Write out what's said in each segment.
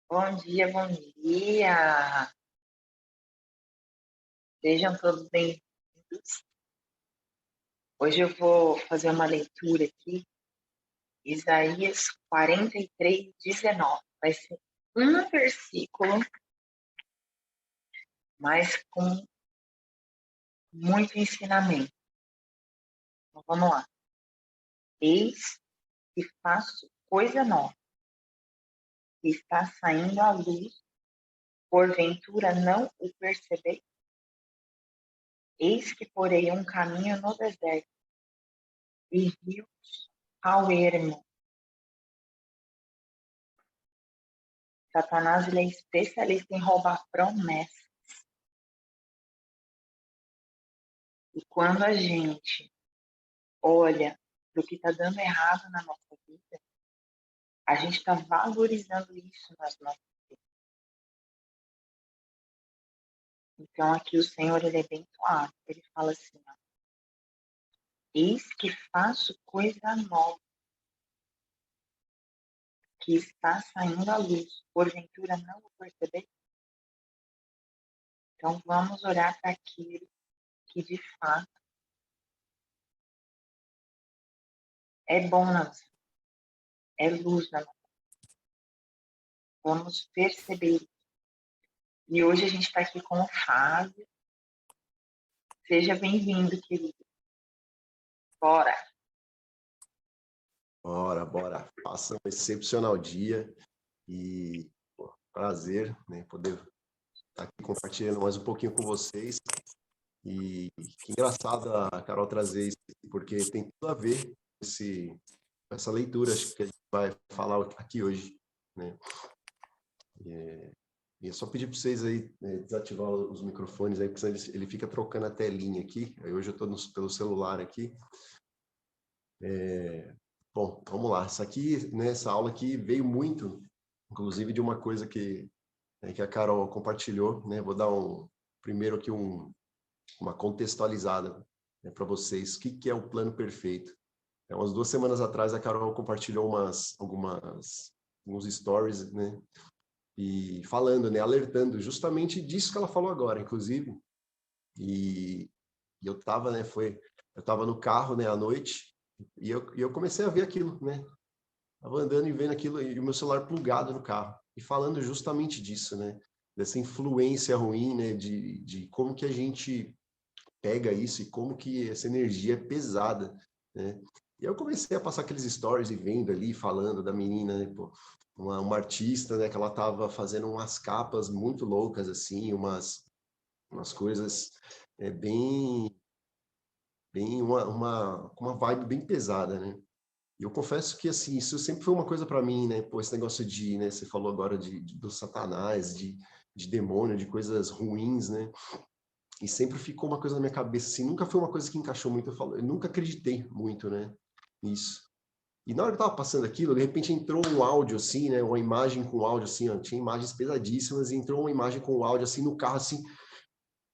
Bom dia, bom dia. Sejam todos bem-vindos. Hoje eu vou fazer uma leitura aqui, Isaías 43:19. Vai ser um versículo, mas com muito ensinamento. Então, vamos lá. Eis que faço coisa nova, que está saindo à luz, porventura não o percebeis? Eis que porei um caminho no deserto e rios ao ermo. Satanás, ele é especialista em roubar promessas. E quando a gente olha para o que está dando errado na nossa vida, a gente está valorizando isso nas nossas vidas. Então, aqui o Senhor, ele é bem claro. Ele fala assim, ó, eis que faço coisa nova, que está saindo à luz. Porventura não o perceber? Então, vamos orar para aquilo que, de fato, é bom na nossa vida, é luz na nossa vida. Vamos perceber. E hoje a gente está aqui com o Fábio. Seja bem-vindo, querido. Bora! Bora. Faça um excepcional dia e prazer, né, poder estar aqui compartilhando mais um pouquinho com vocês. E que engraçado a Carol trazer isso, porque tem tudo a ver com essa leitura que a gente vai falar aqui hoje, né? E é só pedir para vocês aí, né, desativar os microfones aí, porque senão ele fica trocando a telinha aqui. Aí hoje eu estou pelo celular aqui. Bom, vamos lá. Essa aula aqui veio muito, inclusive, de uma coisa que a Carol compartilhou, né? Vou dar primeiro aqui uma contextualizada, né, para vocês. O que é o plano perfeito? Umas 2 semanas atrás, a Carol compartilhou alguns stories, né? E falando, né? Alertando justamente disso que ela falou agora, inclusive. E eu estava, né? Eu estava no carro, né? À noite. E eu comecei a ver aquilo, né? Estava andando e vendo aquilo, e o meu celular plugado no carro. E falando justamente disso, né? Dessa influência ruim, né? De como que a gente pega isso e como que essa energia é pesada, né? E eu comecei a passar aqueles stories e vendo ali, falando da menina, né? Pô, uma artista, né? Que ela estava fazendo umas capas muito loucas, assim, umas coisas bem uma vibe bem pesada, né? E eu confesso que, assim, isso sempre foi uma coisa para mim, né? Pô, esse negócio né? Você falou agora do Satanás, de demônio, de coisas ruins, né? E sempre ficou uma coisa na minha cabeça, assim, nunca foi uma coisa que encaixou muito, eu nunca acreditei muito, né? Nisso. E na hora que eu tava passando aquilo, de repente entrou um áudio, assim, né? Uma imagem com áudio, assim, ó, tinha imagens pesadíssimas, e entrou uma imagem com áudio, assim, no carro, assim,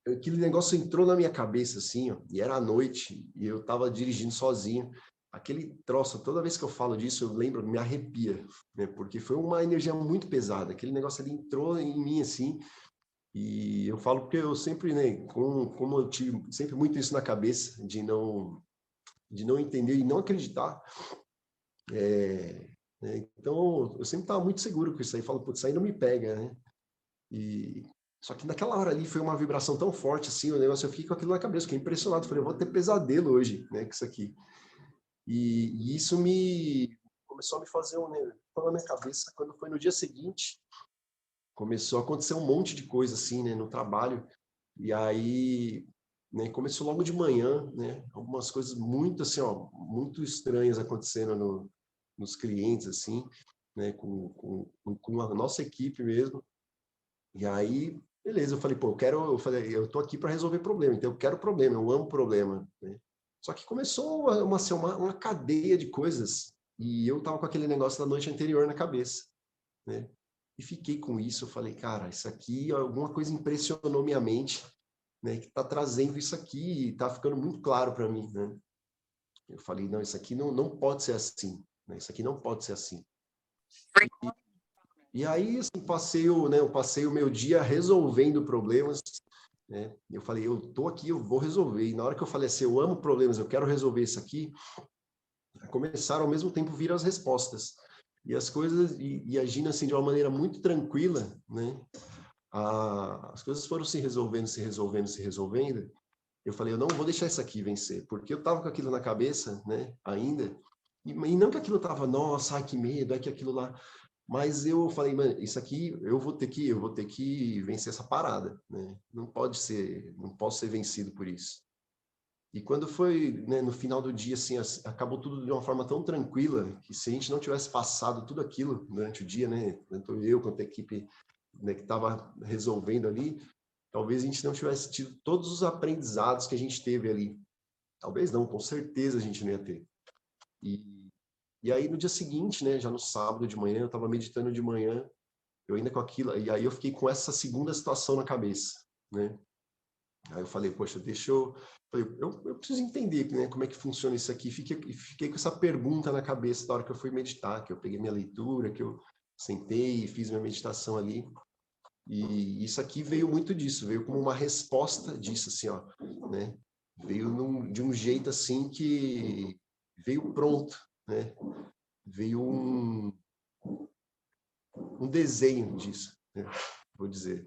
aquele negócio entrou na minha cabeça, assim, ó, e era à noite, e eu tava dirigindo sozinho. Aquele troço, toda vez que eu falo disso, eu lembro, me arrepia, né? Porque foi uma energia muito pesada. Aquele negócio ali entrou em mim, assim, e eu falo porque eu sempre, né, como eu tive sempre muito isso na cabeça, de não entender e não acreditar, né? Então, eu sempre estava muito seguro com isso aí. Falo, putz, isso aí não me pega, né? E só que naquela hora ali foi uma vibração tão forte assim, o negócio, eu fiquei com aquilo na cabeça, fiquei impressionado, falei, eu vou ter pesadelo hoje, né, com isso aqui. E isso começou a me fazer né, na minha cabeça. Quando foi no dia seguinte, começou a acontecer um monte de coisa assim, né, no trabalho. E aí, né, começou logo de manhã, né, algumas coisas muito assim, ó, muito estranhas acontecendo nos clientes assim, né, com a nossa equipe mesmo. E aí, beleza, eu falei, pô, eu tô aqui para resolver problema, então eu quero problema, eu amo problema, né? Só que começou uma cadeia de coisas, e eu tava com aquele negócio da noite anterior na cabeça, né? E fiquei com isso, eu falei, cara, isso aqui, alguma coisa impressionou minha mente, né? Que tá trazendo isso aqui, e tá ficando muito claro para mim, né? Eu falei, não, isso aqui não pode ser assim, né? Isso aqui não pode ser assim. E aí, assim, eu passei o meu dia resolvendo problemas, né? Eu falei, eu tô aqui, eu vou resolver. E na hora que eu falei assim, eu amo problemas, eu quero resolver isso aqui, começaram ao mesmo tempo vir as respostas. E as coisas, e agindo assim de uma maneira muito tranquila, né? As coisas foram se resolvendo, se resolvendo, se resolvendo. Eu falei, eu não vou deixar isso aqui vencer, porque eu estava com aquilo na cabeça, né, ainda, e não que aquilo estava, nossa, ai, que medo, é que aquilo lá, mas eu falei, mano, isso aqui eu vou ter que vencer essa parada, né? Não pode ser, não posso ser vencido por isso. E quando foi, né, no final do dia, assim, acabou tudo de uma forma tão tranquila que se a gente não tivesse passado tudo aquilo durante o dia, né, tanto eu quanto a equipe, né, que estava resolvendo ali, talvez a gente não tivesse tido todos os aprendizados que a gente teve ali. Talvez não, com certeza a gente não ia ter. E aí no dia seguinte, né, já no sábado de manhã, eu estava meditando de manhã, eu ainda com aquilo, e aí eu fiquei com essa segunda situação na cabeça, né? Aí eu falei, poxa, eu preciso entender, né, como é que funciona isso aqui. Fiquei com essa pergunta na cabeça da hora que eu fui meditar, que eu peguei minha leitura, que eu sentei e fiz minha meditação ali. E isso aqui veio muito disso, veio como uma resposta disso, assim, ó, né? Veio de um jeito assim que veio pronto, né? Veio um desenho disso, né? Vou dizer.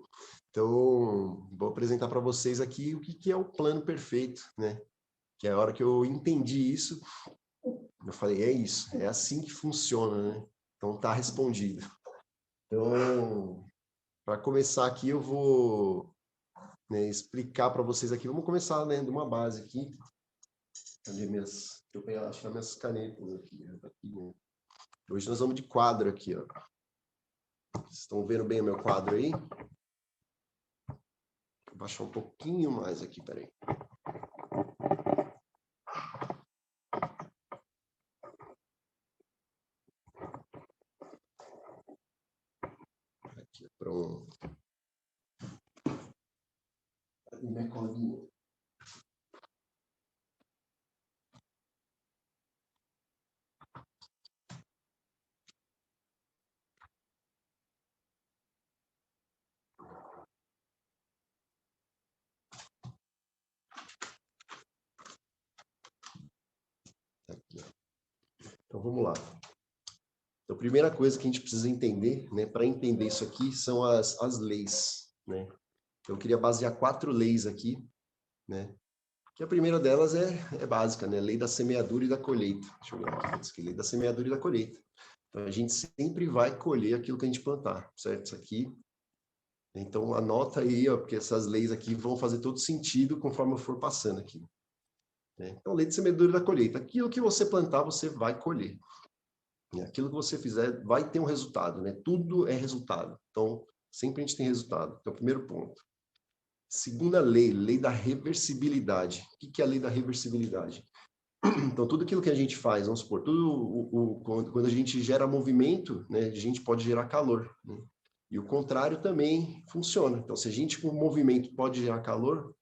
Então, vou apresentar para vocês aqui o que é o plano perfeito, né? Que é a hora que eu entendi isso, eu falei, é isso, é assim que funciona, né? Então, tá respondido. Então, para começar aqui, eu vou, né, explicar para vocês aqui. Vamos começar, né, de uma base aqui. Cadê minhas... Deixa eu pegar, achar minhas canetas aqui, né? Hoje nós vamos de quadro aqui, ó. Vocês estão vendo bem o meu quadro aí? Vou baixar um pouquinho mais aqui, peraí. Aqui, pronto. Cadê minha colinha? Aqui, ó. Então, vamos lá. Então, a primeira coisa que a gente precisa entender, né, para entender isso aqui, são as leis, né? Então, eu queria basear 4 leis aqui, né? Que a primeira delas é básica, né? Lei da semeadura e da colheita. Deixa eu ver aqui, diz que lei da semeadura e da colheita. Então, a gente sempre vai colher aquilo que a gente plantar, certo? Isso aqui. Então, anota aí, ó, porque essas leis aqui vão fazer todo sentido conforme eu for passando aqui, né? Então, lei de semeadura e da colheita. Aquilo que você plantar, você vai colher. Aquilo que você fizer vai ter um resultado, né? Tudo é resultado. Então, sempre a gente tem resultado. Então, primeiro ponto. Segunda lei, lei da reversibilidade. O que é a lei da reversibilidade? Então, tudo aquilo que a gente faz, vamos supor, quando a gente gera movimento, né, a gente pode gerar calor, né? E o contrário também funciona. Então, se a gente com o movimento pode gerar calor,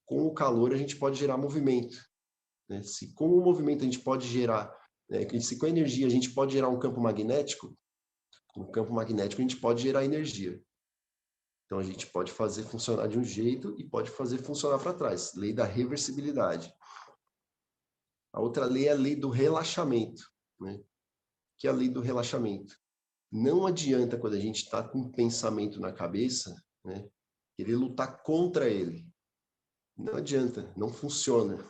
com o calor a gente pode gerar movimento, né? Se com o movimento a gente pode gerar, se com a energia a gente pode gerar um campo magnético, com o campo magnético a gente pode gerar energia. Então, a gente pode fazer funcionar de um jeito e pode fazer funcionar para trás. Lei da reversibilidade. A outra lei é a lei do relaxamento, né? Que é a lei do relaxamento. Não adianta, quando a gente está com um pensamento na cabeça, né, querer lutar contra ele. Não adianta, não funciona,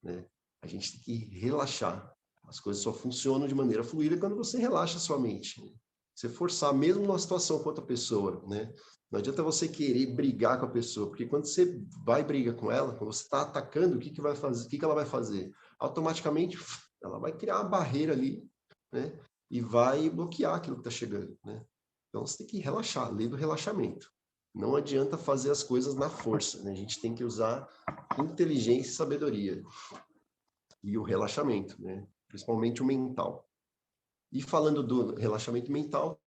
né? A gente tem que relaxar. As coisas só funcionam de maneira fluida quando você relaxa a sua mente. Você forçar mesmo numa situação com outra pessoa, né? Não adianta você querer brigar com a pessoa, porque quando você vai brigar com ela, quando você está atacando, o que vai fazer? O que ela vai fazer? Automaticamente, ela vai criar uma barreira ali, né? E vai bloquear aquilo que está chegando, né? Então, você tem que relaxar, lei do relaxamento. Não adianta fazer as coisas na força, né? A gente tem que usar inteligência e sabedoria. E o relaxamento, né? Principalmente o mental. E falando do relaxamento mental,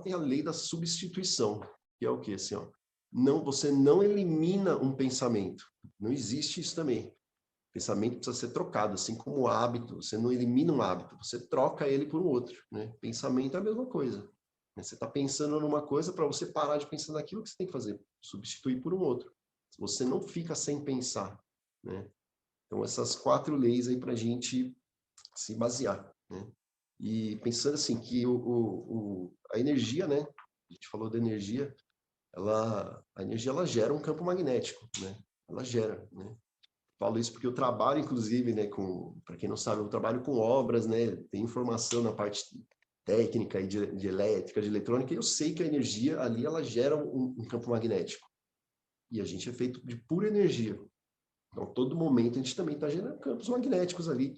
tem a lei da substituição, que é o quê? Assim, ó, não, você não elimina um pensamento. Não existe isso também. O pensamento precisa ser trocado, assim como o hábito. Você não elimina um hábito, você troca ele por um outro, né? Pensamento é a mesma coisa. né? Você está pensando numa coisa, para você parar de pensar naquilo que você tem que fazer, substituir por um outro. Você não fica sem pensar, né? Então, essas 4 leis aí para a gente se basear, né? E pensando assim, que a energia, né? A gente falou da energia, a energia ela gera um campo magnético, né? Ela gera, né? Falo isso porque eu trabalho, inclusive, né, para quem não sabe, eu trabalho com obras, né, tem informação na parte técnica e de elétrica, de eletrônica, e eu sei que a energia ali, ela gera um campo magnético. E a gente é feito de pura energia. Então, todo momento, a gente também está gerando campos magnéticos ali,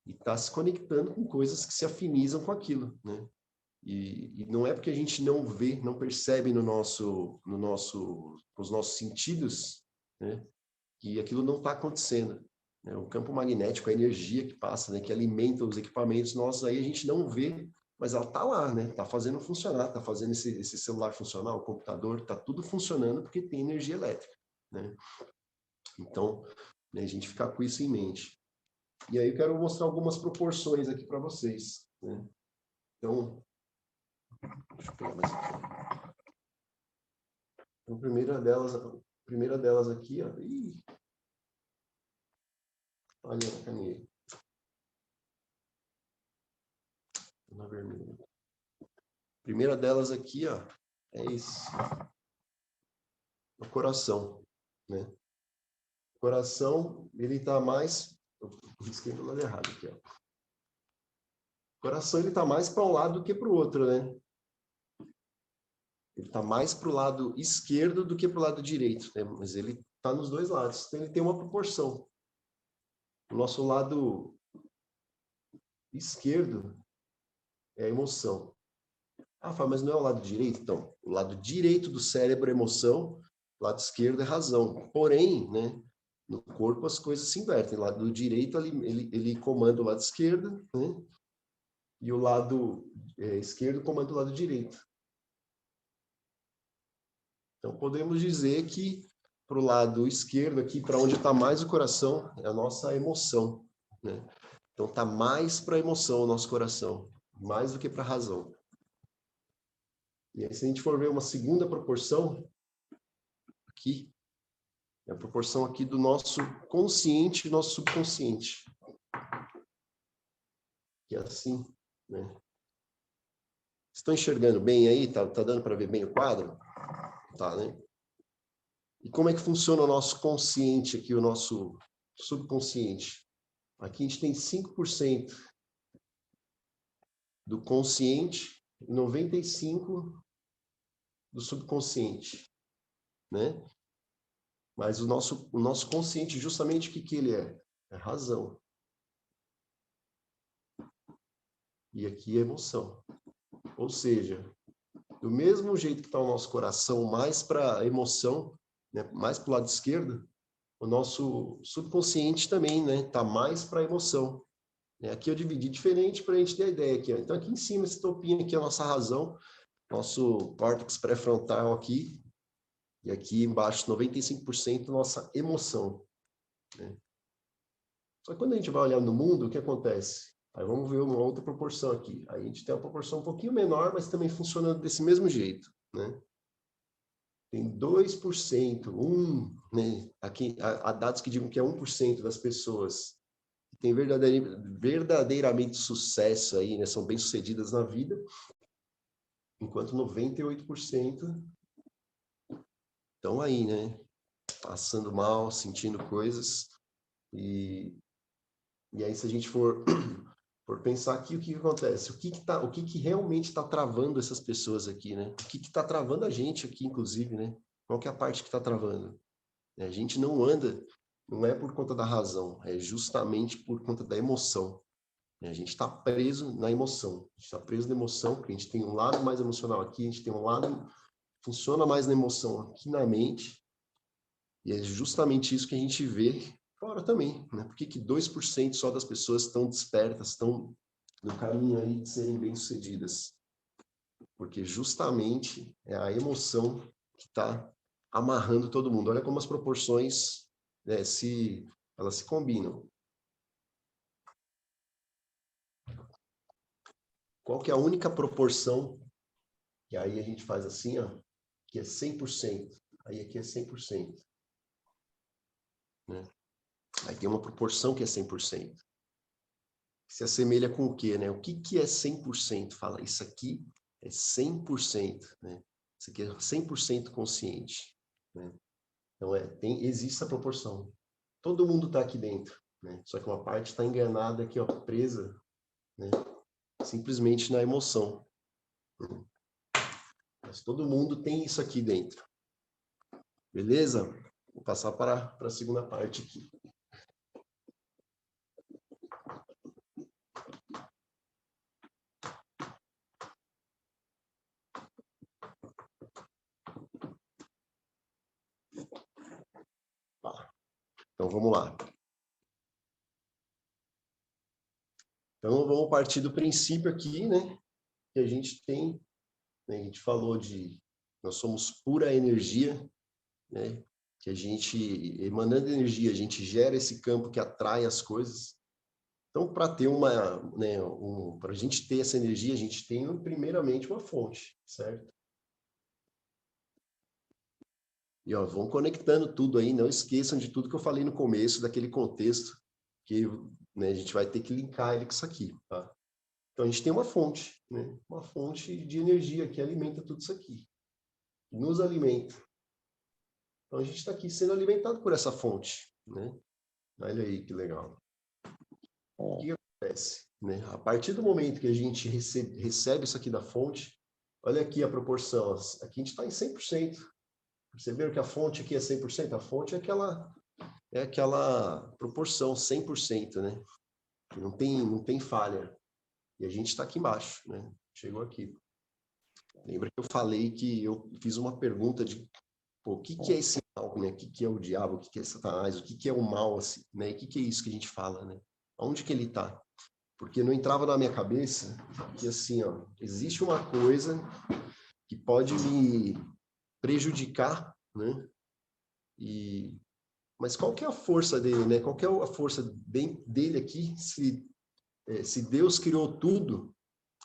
e está se conectando com coisas que se afinizam com aquilo, né? E não é porque a gente não vê, não percebe com os nossos sentidos, né, que aquilo não está acontecendo, né? O campo magnético, a energia que passa, né, que alimenta os equipamentos nossos, aí a gente não vê, mas ela está lá, né? Está fazendo funcionar, está fazendo esse celular funcionar, o computador, está tudo funcionando porque tem energia elétrica, né? Então, né, a gente ficar com isso em mente. E aí eu quero mostrar algumas proporções aqui para vocês, né? Então, deixa eu pegar mais aqui. Então, a primeira delas aqui, ó. Ih, olha a caminhei. Na vermelha. A primeira delas aqui, ó, é isso. O coração, né? O coração, ele tá mais... Eu risquei do lado errado aqui, ó. O coração, ele tá mais para um lado do que para o outro, né? Ele tá mais para o lado esquerdo do que para o lado direito, né? Mas ele tá nos dois lados. Então, ele tem uma proporção. O nosso lado esquerdo é a emoção. Ah, Fábio, mas não é o lado direito? Então, o lado direito do cérebro é emoção, o lado esquerdo é razão. Porém, né, no corpo as coisas se invertem. O lado direito ele comanda o lado esquerdo, né, e o lado esquerdo comanda o lado direito. Então, podemos dizer que para o lado esquerdo, aqui, para onde está mais o coração, é a nossa emoção, né? Então, está mais para a emoção o nosso coração, mais do que para a razão. E aí, se a gente for ver uma segunda proporção, aqui, é a proporção aqui do nosso consciente e nosso subconsciente. Que é assim, né? Estão enxergando bem aí? Tá dando para ver bem o quadro? Tá, né? E como é que funciona o nosso consciente aqui, o nosso subconsciente? Aqui a gente tem 5% do consciente e 95% do subconsciente, né? Mas o nosso consciente, justamente o que ele é? É razão. E aqui é emoção. Ou seja, do mesmo jeito que está o nosso coração mais para a emoção, né, mais para o lado esquerdo, o nosso subconsciente também, né, está mais para a emoção. Aqui eu dividi diferente para a gente ter a ideia aqui. Ó. Então, aqui em cima, esse topinho aqui é a nossa razão, nosso córtex pré-frontal aqui, e aqui embaixo, 95% nossa emoção. Né? Só que quando a gente vai olhar no mundo, o que acontece? Aí vamos ver uma outra proporção aqui. Aí a gente tem uma proporção um pouquinho menor, mas também funcionando desse mesmo jeito, né? Tem 2%, né? Aqui, há dados que digam que é 1% das pessoas que têm verdadeiramente sucesso aí, né? São bem-sucedidas na vida, enquanto 98% estão aí, né? Passando mal, sentindo coisas. E aí, se a gente for pensar aqui, o que acontece? O que realmente está travando essas pessoas aqui, né? O que está travando a gente aqui, inclusive, né? Qual que é a parte que está travando? A gente não anda, não é por conta da razão, é justamente por conta da emoção. A gente está preso na emoção. A gente está preso na emoção, porque a gente tem um lado mais emocional aqui, a gente tem um lado funciona mais na emoção aqui na mente, e é justamente isso que a gente vê fora também, né? Por que 2% só das pessoas estão despertas, estão no caminho aí de serem bem-sucedidas? Porque justamente é a emoção que está amarrando todo mundo. Olha como as proporções, né, elas se combinam. Qual que é a única proporção E aí a gente faz assim, ó, que é 100%. Aí aqui é 100%. Né? Aí tem uma proporção que é 100%. Se assemelha com o quê, né? O que é 100%? Fala, isso aqui é 100%, né? Isso aqui é 100% consciente, né? Então, existe essa proporção. Todo mundo está aqui dentro, né? Só que uma parte está enganada aqui, ó, presa, né? Simplesmente na emoção. Mas todo mundo tem isso aqui dentro. Beleza? Vou passar para a segunda parte aqui. Tá. Então, vamos lá. Então, vamos partir do princípio aqui, né? Que a gente tem, né, a gente falou de nós somos pura energia, né? Que a gente, emanando energia, a gente gera esse campo que atrai as coisas. Então, para ter né, para a gente ter essa energia, a gente tem primeiramente uma fonte, certo? E ó, vão conectando tudo aí, não esqueçam de tudo que eu falei no começo, daquele contexto, que, né, a gente vai ter que linkar ele com isso aqui, tá? Então, a gente tem uma fonte, né? Uma fonte de energia que alimenta tudo isso aqui, que nos alimenta. Então, a gente está aqui sendo alimentado por essa fonte, né? Olha aí que legal. O que acontece, né? A partir do momento que a gente recebe isso aqui da fonte, olha aqui a proporção. Aqui a gente está em 100%. Perceberam que a fonte aqui é 100%? A fonte é aquela proporção, 100%, né? Não tem falha. E a gente está aqui embaixo, né? Chegou aqui. Lembra que eu falei que eu fiz uma pergunta de pô, o que é esse mal, né? O que é o diabo? O que é Satanás? O que é o mal, assim, né? E o que é isso que a gente fala, né? Onde que ele está? Porque não entrava na minha cabeça que, assim, ó, existe uma coisa que pode me prejudicar, né? Mas qual que é a força dele, né? Qual que é a força dele aqui? Se Deus criou tudo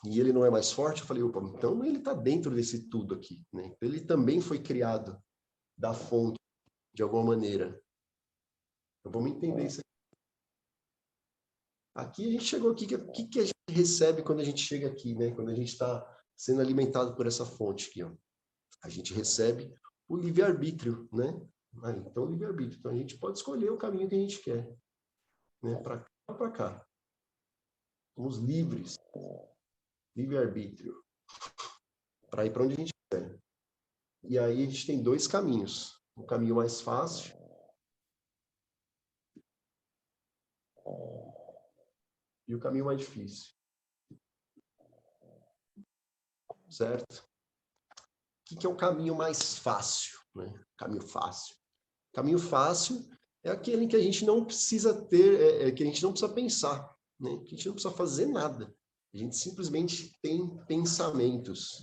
e ele não é mais forte, eu falei, opa, então ele está dentro desse tudo aqui, né? Ele também foi criado da fonte, de alguma maneira. Então, vamos entender isso aqui. Aqui a gente chegou aqui, o que a gente recebe quando a gente chega aqui, né? Quando a gente está sendo alimentado por essa fonte aqui, ó. A gente recebe o livre-arbítrio, né? Então, o livre-arbítrio. Então, a gente pode escolher o caminho que a gente quer, né? Para cá ou para cá. Somos livres. Livre-arbítrio. Para ir para onde a gente quer. E aí, a gente tem dois caminhos. O caminho mais fácil e o caminho mais difícil. Certo? O que é o caminho mais fácil, né? Caminho fácil. Caminho fácil é aquele que a gente não precisa ter, que a gente não precisa pensar, né? Que a gente não precisa fazer nada. A gente simplesmente tem pensamentos.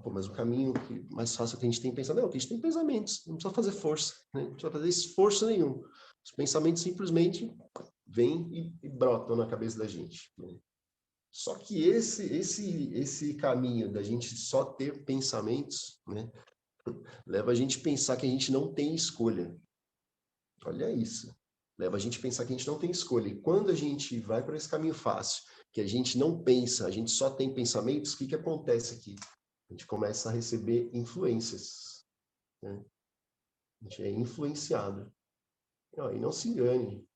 Pô, mas o caminho mais fácil que a gente tem pensamento, não, que a gente tem pensamentos, não precisa fazer força, né? Não precisa fazer esforço nenhum. Os pensamentos simplesmente vêm e brotam na cabeça da gente, né? Só que esse caminho da gente só ter pensamentos, né, leva a gente a pensar que a gente não tem escolha. Olha isso. Leva a gente a pensar que a gente não tem escolha. E quando a gente vai para esse caminho fácil, que a gente não pensa, a gente só tem pensamentos, o que acontece aqui? A gente começa a receber influências, né? A gente é influenciado. E não se engane,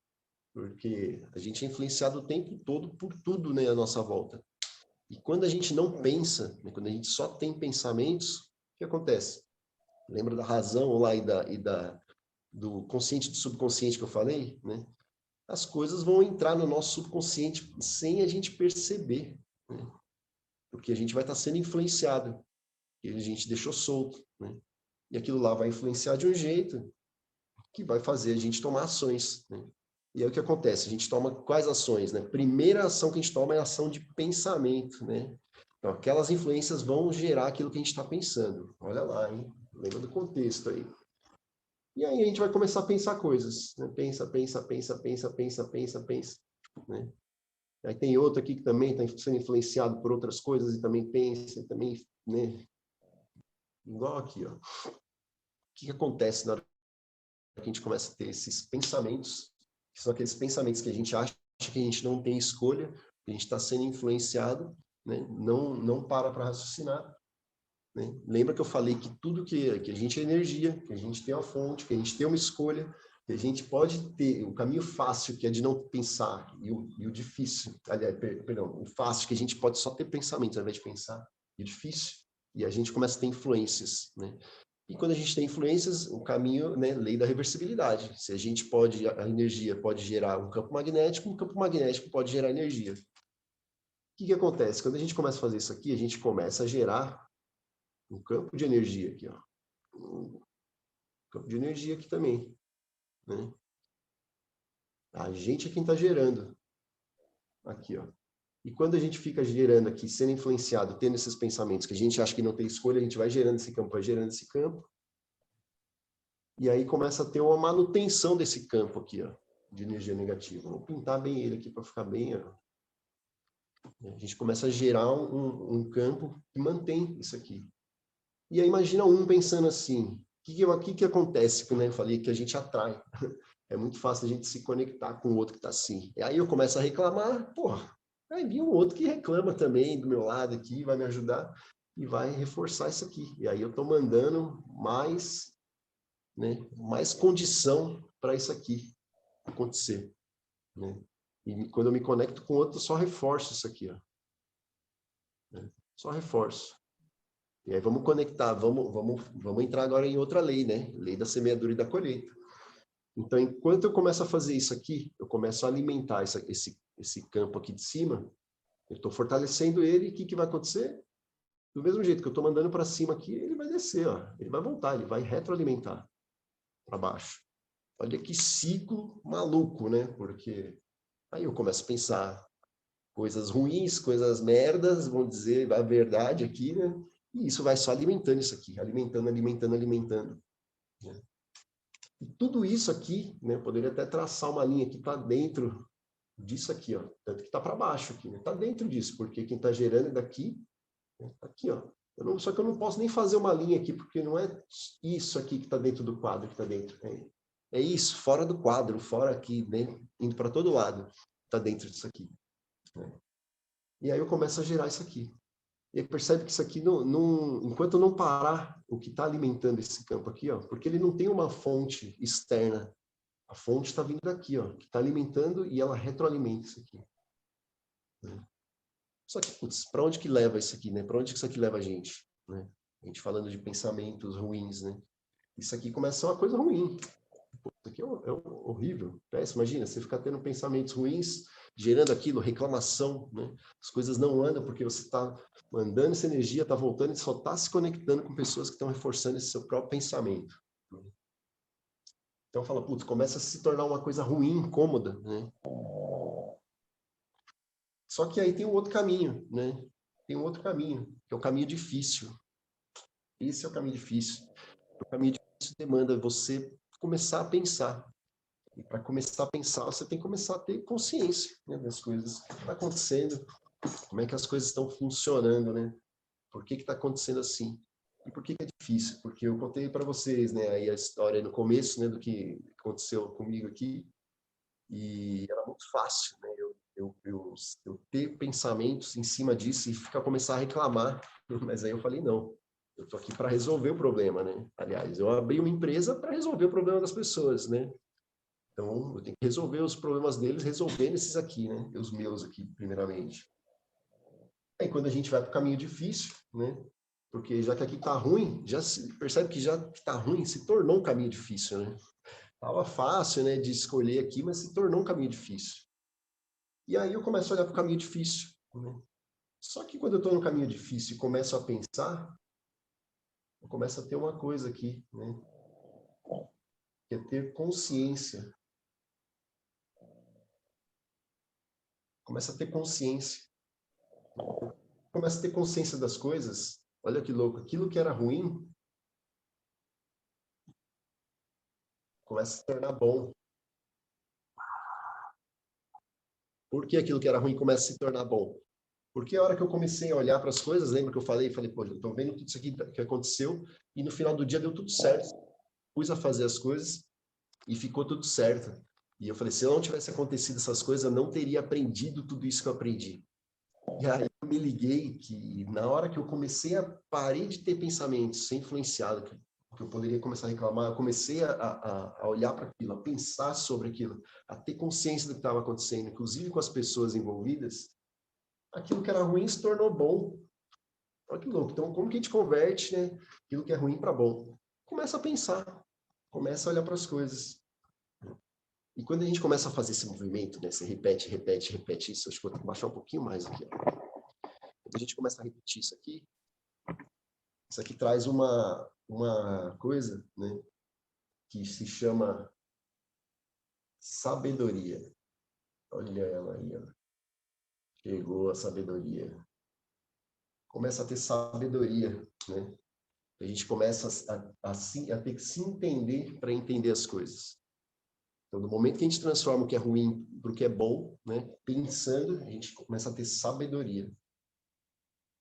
porque a gente é influenciado o tempo todo por tudo, né, à nossa volta. E quando a gente não pensa, né, quando a gente só tem pensamentos, o que acontece? Lembra da razão lá do consciente e do subconsciente que eu falei, né? As coisas vão entrar no nosso subconsciente sem a gente perceber, né? Porque a gente vai estar sendo influenciado, que a gente deixou solto, né? E aquilo lá vai influenciar de um jeito que vai fazer a gente tomar ações, né? E aí o que acontece? A gente toma quais ações, né? Primeira ação que a gente toma é a ação de pensamento, né? Então, aquelas influências vão gerar aquilo que a gente está pensando. Olha lá, hein? Lembra do contexto aí. E aí a gente vai começar a pensar coisas, né? Pensa, né? Aí tem outro aqui que também está sendo influenciado por outras coisas e também pensa, e também, né? Igual aqui, ó. O que acontece na hora que a gente começa a ter esses pensamentos, que são aqueles pensamentos que a gente acha que a gente não tem escolha, que a gente está sendo influenciado, né? Não para raciocinar. Né? Lembra que eu falei que tudo que a gente é energia, que a gente tem uma fonte, que a gente tem uma escolha, que a gente pode ter o caminho fácil, que é de não pensar, e o difícil, aliás, perdão, o fácil, que a gente pode só ter pensamentos ao invés de pensar, e o difícil, e a gente começa a ter influências, né? E quando a gente tem influências, o caminho, né, lei da reversibilidade. Se a gente pode, a energia pode gerar um campo magnético pode gerar energia. O que acontece? Quando a gente começa a fazer isso aqui, a gente começa a gerar um campo de energia aqui, ó. Um campo de energia aqui também, né? A gente é quem está gerando aqui, ó. E quando a gente fica gerando aqui, sendo influenciado, tendo esses pensamentos que a gente acha que não tem escolha, a gente vai gerando esse campo, vai gerando esse campo. E aí começa a ter uma manutenção desse campo aqui, ó, de energia negativa. Vou pintar bem ele aqui para ficar bem, ó. A gente começa a gerar um campo que mantém isso aqui. E aí imagina um pensando assim, o que acontece? Como eu falei, que a gente atrai. É muito fácil a gente se conectar com o outro que está assim. E aí eu começo a reclamar, porra, aí vem um outro que reclama também do meu lado aqui, vai me ajudar e vai reforçar isso aqui. E aí eu estou mandando mais, né, mais condição para isso aqui acontecer. Né? E quando eu me conecto com o outro, eu só reforço isso aqui. Ó. Né? Só reforço. E aí vamos conectar, vamos entrar agora em outra lei, né? Lei da semeadura e da colheita. Então, enquanto eu começo a fazer isso aqui, eu começo a alimentar esse campo aqui de cima, eu estou fortalecendo ele, e o que vai acontecer? Do mesmo jeito que eu estou mandando para cima aqui, ele vai descer, ó. Ele vai voltar, ele vai retroalimentar para baixo. Olha que ciclo maluco, né? Porque aí eu começo a pensar coisas ruins, coisas merdas, vamos dizer a verdade aqui, né? E isso vai só alimentando isso aqui, alimentando, alimentando, alimentando. Né? E tudo isso aqui, né? Eu poderia até traçar uma linha aqui para dentro disso aqui, ó. Tanto que está para baixo aqui, né? Está dentro disso, porque quem está gerando é daqui, né? Aqui, ó. Só que eu não posso nem fazer uma linha aqui, porque não é isso aqui que está dentro do quadro que está dentro. É isso, fora do quadro, fora aqui, né? Indo para todo lado, está dentro disso aqui. Né? E aí eu começo a gerar isso aqui. E aí percebe que isso aqui, enquanto não parar o que está alimentando esse campo aqui, ó, porque ele não tem uma fonte externa. A fonte está vindo daqui, ó, que está alimentando e ela retroalimenta isso aqui. Né? Só que, putz, para onde que leva isso aqui, né? Para onde que isso aqui leva a gente? Né? A gente falando de pensamentos ruins, né? Isso aqui começa a ser uma coisa ruim. Pô, isso aqui é horrível. Péssimo. Imagina, você ficar tendo pensamentos ruins, gerando aquilo, reclamação, né? As coisas não andam porque você está mandando essa energia, está voltando e só está se conectando com pessoas que estão reforçando esse seu próprio pensamento. Né? Então fala, putz, começa a se tornar uma coisa ruim, incômoda, né? Só que aí tem um outro caminho, né? Tem um outro caminho, que é o caminho difícil. Esse é o caminho difícil. O caminho difícil demanda você começar a pensar. E para começar a pensar, você tem que começar a ter consciência, né, das coisas. O que está acontecendo? Como é que as coisas estão funcionando, né? Por que está acontecendo assim? E por que é difícil? Porque eu contei para vocês, né, aí a história no começo, né, do que aconteceu comigo aqui. E era muito fácil, né? Eu ter pensamentos em cima disso e começar a reclamar. Mas aí eu falei, não, eu tô aqui para resolver o problema, né? Aliás, eu abri uma empresa para resolver o problema das pessoas, né? Então, eu tenho que resolver os problemas deles, resolvendo esses aqui, né? Os meus aqui, primeiramente. Aí, quando a gente vai para o caminho difícil, né? Porque já que aqui está ruim, já se percebe que já está ruim, se tornou um caminho difícil, né? Tava fácil, né, de escolher aqui, mas se tornou um caminho difícil. E aí eu começo a olhar para o caminho difícil. Né? Só que quando eu estou no caminho difícil e começo a pensar, eu começo a ter uma coisa aqui, né? Que é ter consciência. Começa a ter consciência. Começa a ter consciência das coisas. Olha que louco. Aquilo que era ruim começa a se tornar bom. Por que aquilo que era ruim começa a se tornar bom? Porque a hora que eu comecei a olhar para as coisas, lembra que eu falei, pô, eu estou vendo tudo isso aqui que aconteceu, e no final do dia deu tudo certo. Pus a fazer as coisas e ficou tudo certo. E eu falei, se não tivesse acontecido essas coisas, eu não teria aprendido tudo isso que eu aprendi. E aí eu me liguei que na hora que eu comecei a parei de ter pensamentos ser influenciado, que eu poderia começar a reclamar, eu comecei a olhar para aquilo, a pensar sobre aquilo, a ter consciência do que estava acontecendo, inclusive com as pessoas envolvidas, aquilo que era ruim se tornou bom. Olha que louco. Então, como que a gente converte, né, aquilo que é ruim para bom? Começa a pensar, começa a olhar para as coisas. E quando a gente começa a fazer esse movimento, né, você repete, repete, repete isso, acho que vou baixar um pouquinho mais aqui. Ó. Quando a gente começa a repetir isso aqui traz uma coisa, né, que se chama sabedoria. Olha ela aí, ó. Chegou a sabedoria. Começa a ter sabedoria, né? A gente começa a ter que se entender para entender as coisas. Então, no momento que a gente transforma o que é ruim para o que é bom, né, pensando, a gente começa a ter sabedoria.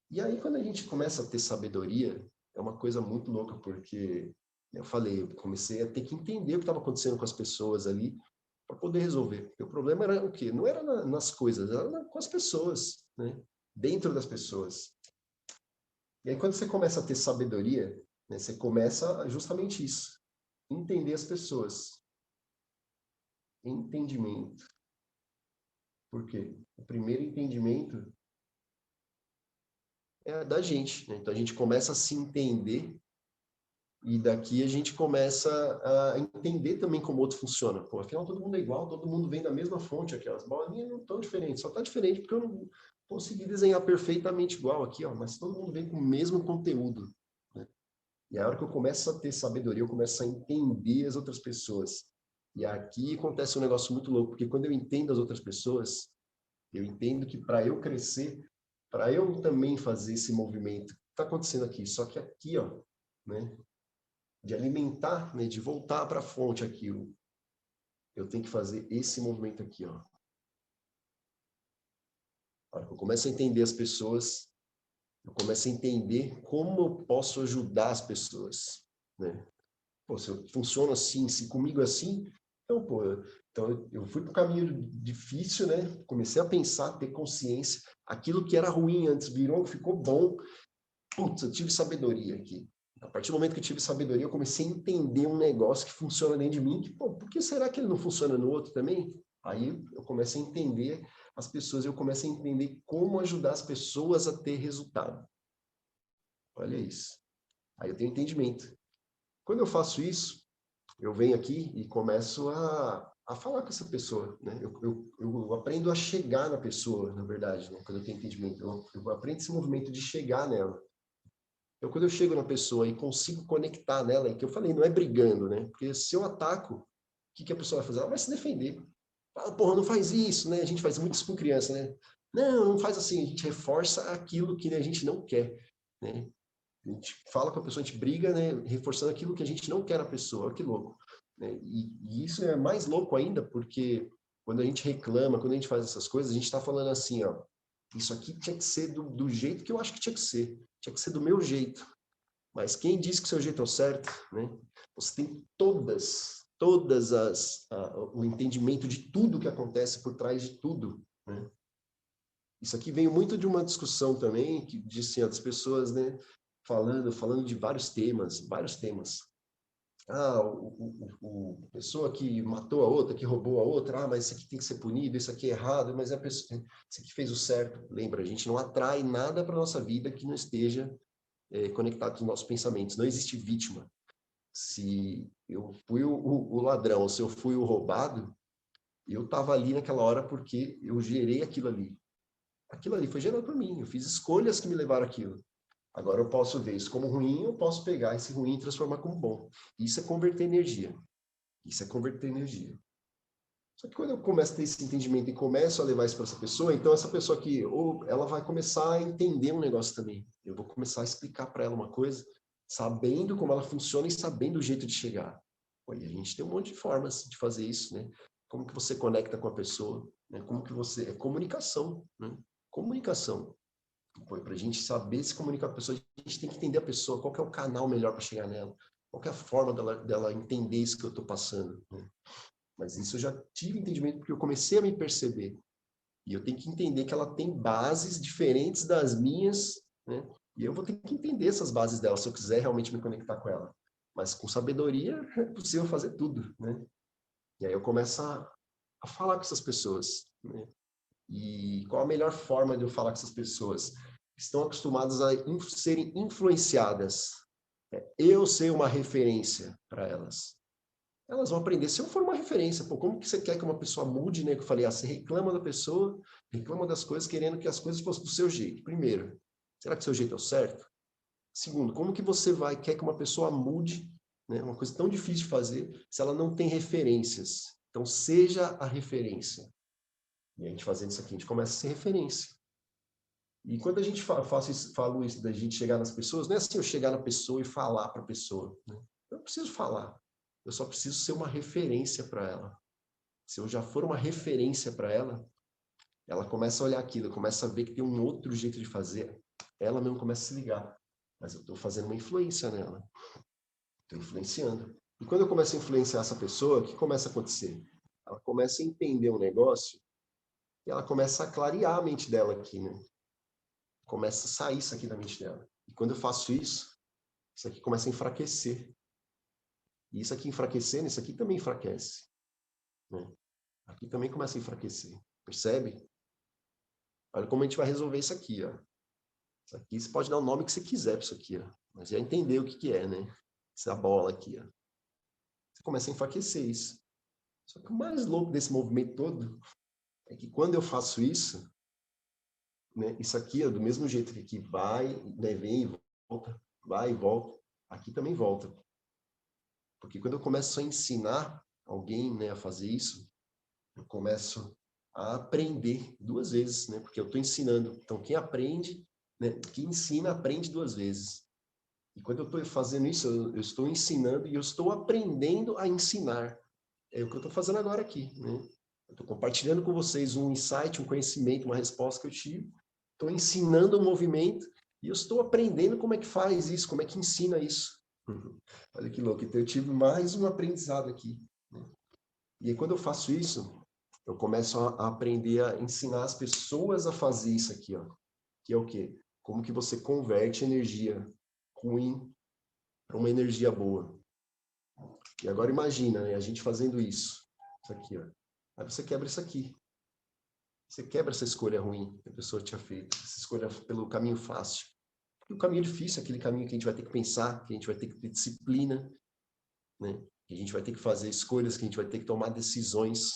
E aí, quando a gente começa a ter sabedoria, é uma coisa muito louca, porque eu falei, eu comecei a ter que entender o que estava acontecendo com as pessoas ali para poder resolver. Porque o problema era o quê? Não era nas coisas, era com as pessoas, né? Dentro das pessoas. E aí, quando você começa a ter sabedoria, né, você começa justamente isso, entender as pessoas. Entendimento. Por quê? O primeiro entendimento é da gente, né? Então a gente começa a se entender e daqui a gente começa a entender também como o outro funciona. Pô, afinal todo mundo é igual, todo mundo vem da mesma fonte, aquelas bolinhas não estão diferentes, só está diferente porque eu não consegui desenhar perfeitamente igual aqui, ó, mas todo mundo vem com o mesmo conteúdo, né? E a hora que eu começo a ter sabedoria, eu começo a entender as outras pessoas. E aqui acontece um negócio muito louco, porque quando eu entendo as outras pessoas, eu entendo que para eu crescer, para eu também fazer esse movimento que está acontecendo aqui, só que aqui, ó, né, de alimentar, né, de voltar para a fonte aqui, eu tenho que fazer esse movimento aqui, ó. A hora que eu começo a entender as pessoas, eu começo a entender como eu posso ajudar as pessoas, né? Pô, se eu funciono assim, se comigo é assim, então, pô, então eu fui para o caminho difícil, né? Comecei a pensar, ter consciência, aquilo que era ruim antes virou, ficou bom. Putz, eu tive sabedoria aqui. A partir do momento que eu tive sabedoria, eu comecei a entender um negócio que funciona dentro de mim, que, pô, por que será que ele não funciona no outro também? Aí eu comecei a entender as pessoas, eu comecei a entender como ajudar as pessoas a ter resultado. Olha isso. Aí eu tenho entendimento. Quando eu faço isso, eu venho aqui e começo a falar com essa pessoa, né? Eu aprendo a chegar na pessoa, na verdade, né? Quando eu tenho entendimento. Eu aprendo esse movimento de chegar nela. Então, quando eu chego na pessoa e consigo conectar nela, e que eu falei, não é brigando, né? Porque se eu ataco, o que a pessoa vai fazer? Ela vai se defender. Fala, porra, não faz isso, né? A gente faz muito isso com criança, né? Não, não faz assim. A gente reforça aquilo que a gente não quer, né? A gente fala com a pessoa, a gente briga, né, reforçando aquilo que a gente não quer na pessoa. Olha que louco, né? E isso é mais louco ainda, porque quando a gente reclama, quando a gente faz essas coisas, a gente está falando assim, ó, isso aqui tinha que ser do jeito que eu acho que tinha que ser do meu jeito. Mas quem disse que o seu jeito é o certo, né? Você tem o entendimento de tudo que acontece por trás de tudo, né? Isso aqui veio muito de uma discussão também, que disse assim, as pessoas, né, falando de vários temas. Ah, a pessoa que matou a outra, que roubou a outra, mas isso aqui tem que ser punido, isso aqui é errado, mas a pessoa, isso aqui fez o certo. Lembra, a gente não atrai nada para a nossa vida que não esteja conectado com os nossos pensamentos. Não existe vítima. Se eu fui o ladrão, se eu fui o roubado, eu estava ali naquela hora porque eu gerei aquilo ali. Aquilo ali foi gerado por mim. Eu fiz escolhas que me levaram àquilo. Agora eu posso ver isso como ruim, eu posso pegar esse ruim e transformar como bom. Isso é converter energia. Isso é converter energia. Só que quando eu começo a ter esse entendimento e começo a levar isso para essa pessoa, então essa pessoa aqui, ou ela vai começar a entender um negócio também. Eu vou começar a explicar para ela uma coisa, sabendo como ela funciona e sabendo o jeito de chegar. E a gente tem um monte de formas de fazer isso, né? Como que você conecta com a pessoa, né? Como que você... É comunicação, né? Comunicação. Para a gente saber se comunicar com a pessoa, a gente tem que entender a pessoa, qual que é o canal melhor para chegar nela, qual que é a forma dela entender isso que eu estou passando, né? Mas isso eu já tive entendimento porque eu comecei a me perceber. E eu tenho que entender que ela tem bases diferentes das minhas, né? E eu vou ter que entender essas bases dela se eu quiser realmente me conectar com ela. Mas com sabedoria é possível fazer tudo, né? E aí eu começo a falar com essas pessoas, né? E qual a melhor forma de eu falar com essas pessoas? Estão acostumadas a serem influenciadas. Eu ser uma referência para elas. Elas vão aprender. Se eu for uma referência, pô, como que você quer que uma pessoa mude, né? Que eu falei, você reclama da pessoa, reclama das coisas, querendo que as coisas fossem do seu jeito. Primeiro, será que o seu jeito é o certo? Segundo, como que você quer que uma pessoa mude, né? Uma coisa tão difícil de fazer, se ela não tem referências. Então, seja a referência. E a gente fazendo isso aqui, a gente começa a ser referência. E quando a gente fala isso, da gente chegar nas pessoas, não é assim eu chegar na pessoa e falar para a pessoa, né? Eu não preciso falar. Eu só preciso ser uma referência para ela. Se eu já for uma referência para ela, ela começa a olhar aquilo, começa a ver que tem um outro jeito de fazer. Ela mesmo começa a se ligar. Mas eu estou fazendo uma influência nela. Estou influenciando. E quando eu começo a influenciar essa pessoa, o que começa a acontecer? Ela começa a entender um negócio e ela começa a clarear a mente dela aqui, né? Começa a sair isso aqui da mente dela. E quando eu faço isso aqui começa a enfraquecer. E isso aqui enfraquecendo, isso aqui também enfraquece, né? Aqui também começa a enfraquecer. Percebe? Olha como a gente vai resolver isso aqui, ó. Isso aqui você pode dar o nome que você quiser para isso aqui, ó. Mas já entendeu o que que é, né? Essa bola aqui, ó. Você começa a enfraquecer isso. Só que o mais louco desse movimento todo é que quando eu faço isso, né? Isso aqui, ó, do mesmo jeito que aqui vai, né, vem e volta, vai e volta, aqui também volta. Porque quando eu começo a ensinar alguém, né, a fazer isso, eu começo a aprender duas vezes, né? Porque eu estou ensinando. Então, quem aprende, né? Quem ensina, aprende duas vezes. E quando eu estou fazendo isso, eu estou ensinando e eu estou aprendendo a ensinar. É o que eu estou fazendo agora aqui, né? Eu estou compartilhando com vocês um insight, um conhecimento, uma resposta que eu tive. Estou ensinando um movimento e eu estou aprendendo como é que faz isso, como é que ensina isso. Olha que louco. Então, eu tive mais um aprendizado aqui, né? E aí, quando eu faço isso, eu começo a aprender a ensinar as pessoas a fazer isso aqui, ó. Que é o quê? Como que você converte energia ruim para uma energia boa. E agora imagina, né, a gente fazendo isso. Isso aqui, ó. Aí você quebra isso aqui. Você quebra essa escolha ruim que a pessoa tinha feito. Essa escolha pelo caminho fácil. E o caminho difícil é aquele caminho que a gente vai ter que pensar, que a gente vai ter que ter disciplina, né? Que a gente vai ter que fazer escolhas, que a gente vai ter que tomar decisões.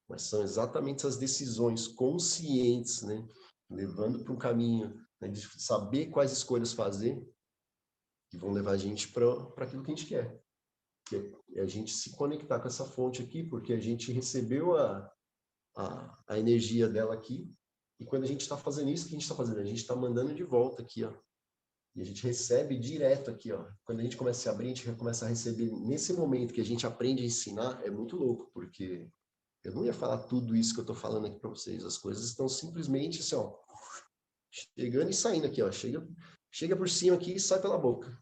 Mas são exatamente essas decisões conscientes, né? Levando para um caminho, né, de saber quais escolhas fazer, que vão levar a gente para aquilo que a gente quer. Que é a gente se conectar com essa fonte aqui, porque a gente recebeu a energia dela aqui, e quando a gente está fazendo isso, o que a gente está fazendo? A gente está mandando de volta aqui, ó. E a gente recebe direto aqui, ó. Quando a gente começa a se abrir, a gente começa a receber. Nesse momento que a gente aprende a ensinar, é muito louco, porque eu não ia falar tudo isso que eu estou falando aqui para vocês. As coisas estão simplesmente assim, ó, chegando e saindo aqui, ó. Chega por cima aqui e sai pela boca.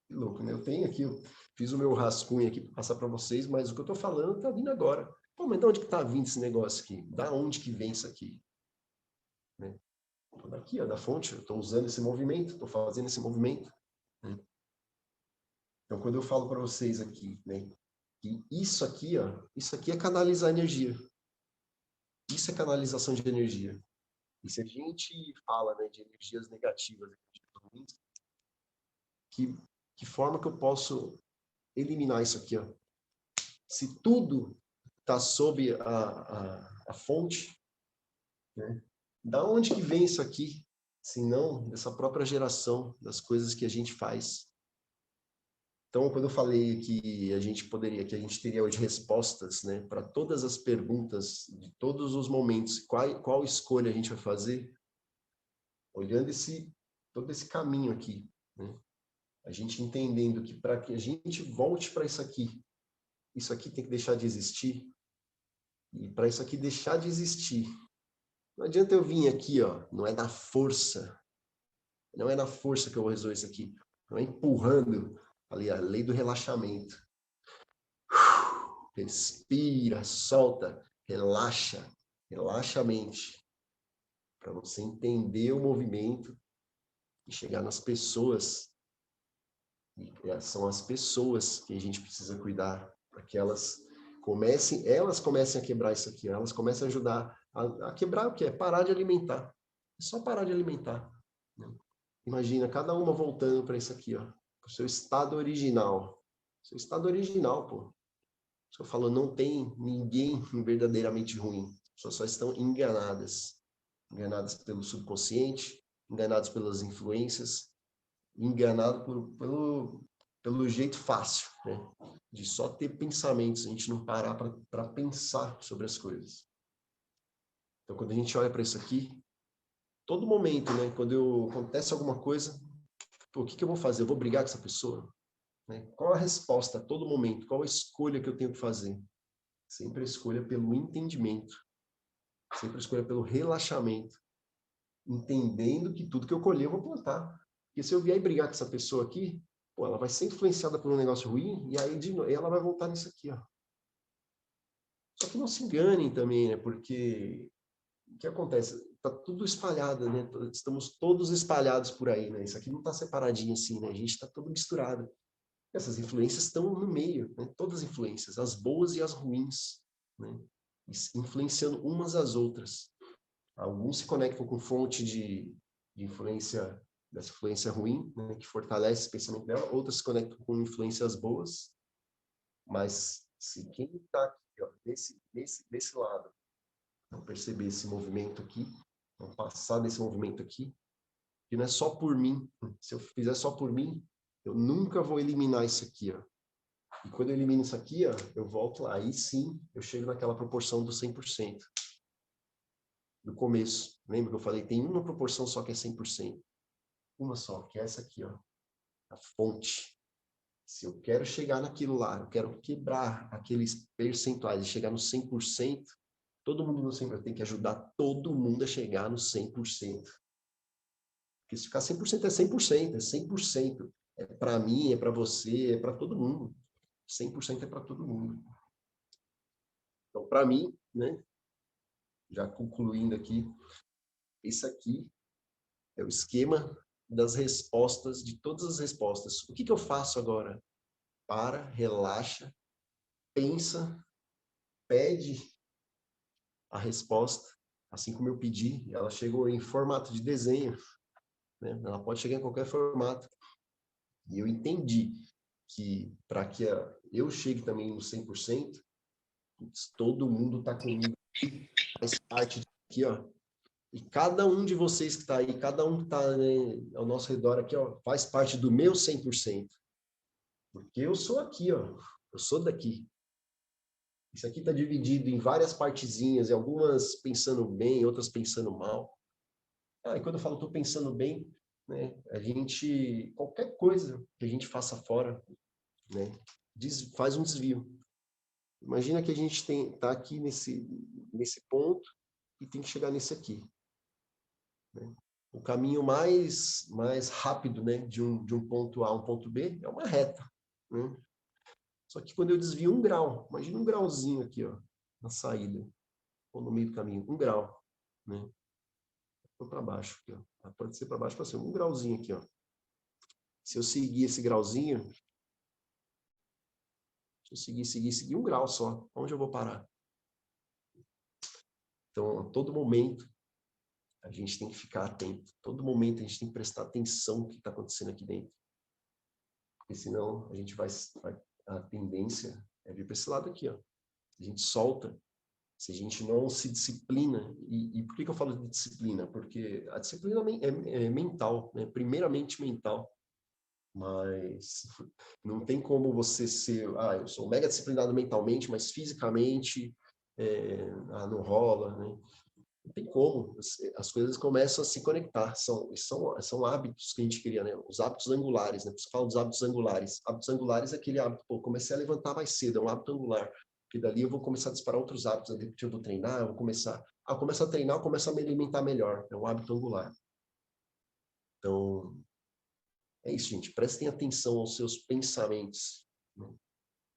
Que louco, né? Eu tenho aqui, eu fiz o meu rascunho aqui para passar para vocês, mas o que eu estou falando está vindo agora. Pô, mas de onde que está vindo esse negócio aqui? Da onde que vem isso aqui? Né? Daqui, ó, da fonte. Eu estou usando esse movimento, estou fazendo esse movimento. Né? Então, quando eu falo para vocês aqui, né, que isso aqui, ó, isso aqui é canalizar energia. Isso é canalização de energia. E se a gente fala, né, de energias negativas, que forma que eu posso eliminar isso aqui? Ó? Se tudo está sob a fonte, né, da onde que vem isso aqui? Se não dessa própria geração, das coisas que a gente faz. Então, quando eu falei que a gente poderia, que a gente teria hoje respostas, né, para todas as perguntas, de todos os momentos, qual escolha a gente vai fazer, olhando todo esse caminho aqui, né? A gente entendendo que para que a gente volte para isso aqui tem que deixar de existir. E para isso aqui deixar de existir, não adianta eu vir aqui, ó, não é na força. Não é na força que eu vou resolver isso aqui. Não é empurrando ali a lei do relaxamento. Respira, solta, relaxa. Relaxa a mente. Para você entender o movimento e chegar nas pessoas. E são as pessoas que a gente precisa cuidar. Para que elas comecem a quebrar isso aqui. Elas comecem a ajudar a quebrar o que é? Parar de alimentar. É só parar de alimentar. Né? Imagina, cada uma voltando para isso aqui, ó. O seu estado original. Seu estado original, pô. Se eu falo, não tem ninguém verdadeiramente ruim. As pessoas só estão enganadas. Enganadas pelo subconsciente, enganadas pelas influências, enganadas pelo jeito fácil, né? De só ter pensamentos, a gente não parar para pensar sobre as coisas. Então, quando a gente olha para isso aqui, todo momento, né? Quando acontece alguma coisa, pô, o que eu vou fazer? Eu vou brigar com essa pessoa? Né? Qual a resposta a todo momento? Qual a escolha que eu tenho que fazer? Sempre a escolha pelo entendimento. Sempre a escolha pelo relaxamento. Entendendo que tudo que eu colher eu vou plantar. Porque se eu vier e brigar com essa pessoa aqui, pô, ela vai ser influenciada por um negócio ruim e aí ela vai voltar nisso aqui, ó. Só que não se enganem também, né? Porque o que acontece? Tá tudo espalhado, né? Estamos todos espalhados por aí, né? Isso aqui não tá separadinho assim, né? A gente tá todo misturado. Essas influências estão no meio, né? Todas as influências, as boas e as ruins, né? Influenciando umas às outras. Alguns se conectam com fonte de influência, dessa influência ruim, né? Que fortalece esse pensamento dela, outras se conectam com influências boas, mas se quem está aqui, ó, desse lado, não perceber esse movimento aqui, não passar desse movimento aqui, que não é só por mim, se eu fizer só por mim, eu nunca vou eliminar isso aqui, ó. E quando eu elimino isso aqui, ó, eu volto lá. Aí sim, eu chego naquela proporção do 100%. Do começo. Lembra que eu falei? Tem uma proporção só que é 100%. Uma só, que é essa aqui, ó. A fonte. Se eu quero chegar naquilo lá, eu quero quebrar aqueles percentuais e chegar no 100%, todo mundo no 100%, eu tenho que ajudar todo mundo a chegar no 100%. Porque se ficar 100% é 100%, é 100%. É para mim, é para você, é para todo mundo. 100% é para todo mundo. Então, para mim, né, já concluindo aqui, esse aqui é o esquema das respostas, de todas as respostas. O que eu faço agora? Para, relaxa, pensa, pede a resposta, assim como eu pedi, ela chegou em formato de desenho, né? Ela pode chegar em qualquer formato. E eu entendi que para que eu chegue também no 100%, todo mundo está comigo, faz parte aqui, ó. E cada um de vocês que está aí, cada um que está, né, ao nosso redor aqui, ó, faz parte do meu 100%. Porque eu sou aqui, ó. Eu sou daqui. Isso aqui está dividido em várias partezinhas, e algumas pensando bem, outras pensando mal. E quando eu falo estou pensando bem, né, a gente, qualquer coisa que a gente faça fora, né, faz um desvio. Imagina que a gente está aqui nesse ponto e tem que chegar nesse aqui. Né? O caminho mais rápido, né, de um ponto A a um ponto B é uma reta. Né? Só que quando eu desvio 1 grau, imagina 1 grauzinho aqui, ó, na saída, ou no meio do caminho, 1 grau, né? Ou para baixo aqui, ó. Pode ser para baixo, para cima, 1 grauzinho aqui, ó. Se eu seguir esse grauzinho, se eu seguir 1 grau só, onde eu vou parar? Então, a todo momento, a gente tem que ficar atento. A todo momento, a gente tem que prestar atenção no que está acontecendo aqui dentro. Porque senão, a gente a tendência é vir para esse lado aqui, ó. A gente solta, se a gente não se disciplina. E por que eu falo de disciplina? Porque a disciplina é mental, né? Primeiramente mental. Mas não tem como você ser, eu sou mega disciplinado mentalmente, mas fisicamente não rola, né? Não tem como. As coisas começam a se conectar. São hábitos que a gente cria, né? Os hábitos angulares, né? Por isso que eu falo dos hábitos angulares. Hábitos angulares é aquele hábito, pô, comecei a levantar mais cedo, é um hábito angular. Porque dali eu vou começar a disparar outros hábitos. De repente eu vou treinar, eu vou começar... Ao começar a treinar, eu começo a me alimentar melhor. É um hábito angular. Então, é isso, gente. Prestem atenção aos seus pensamentos.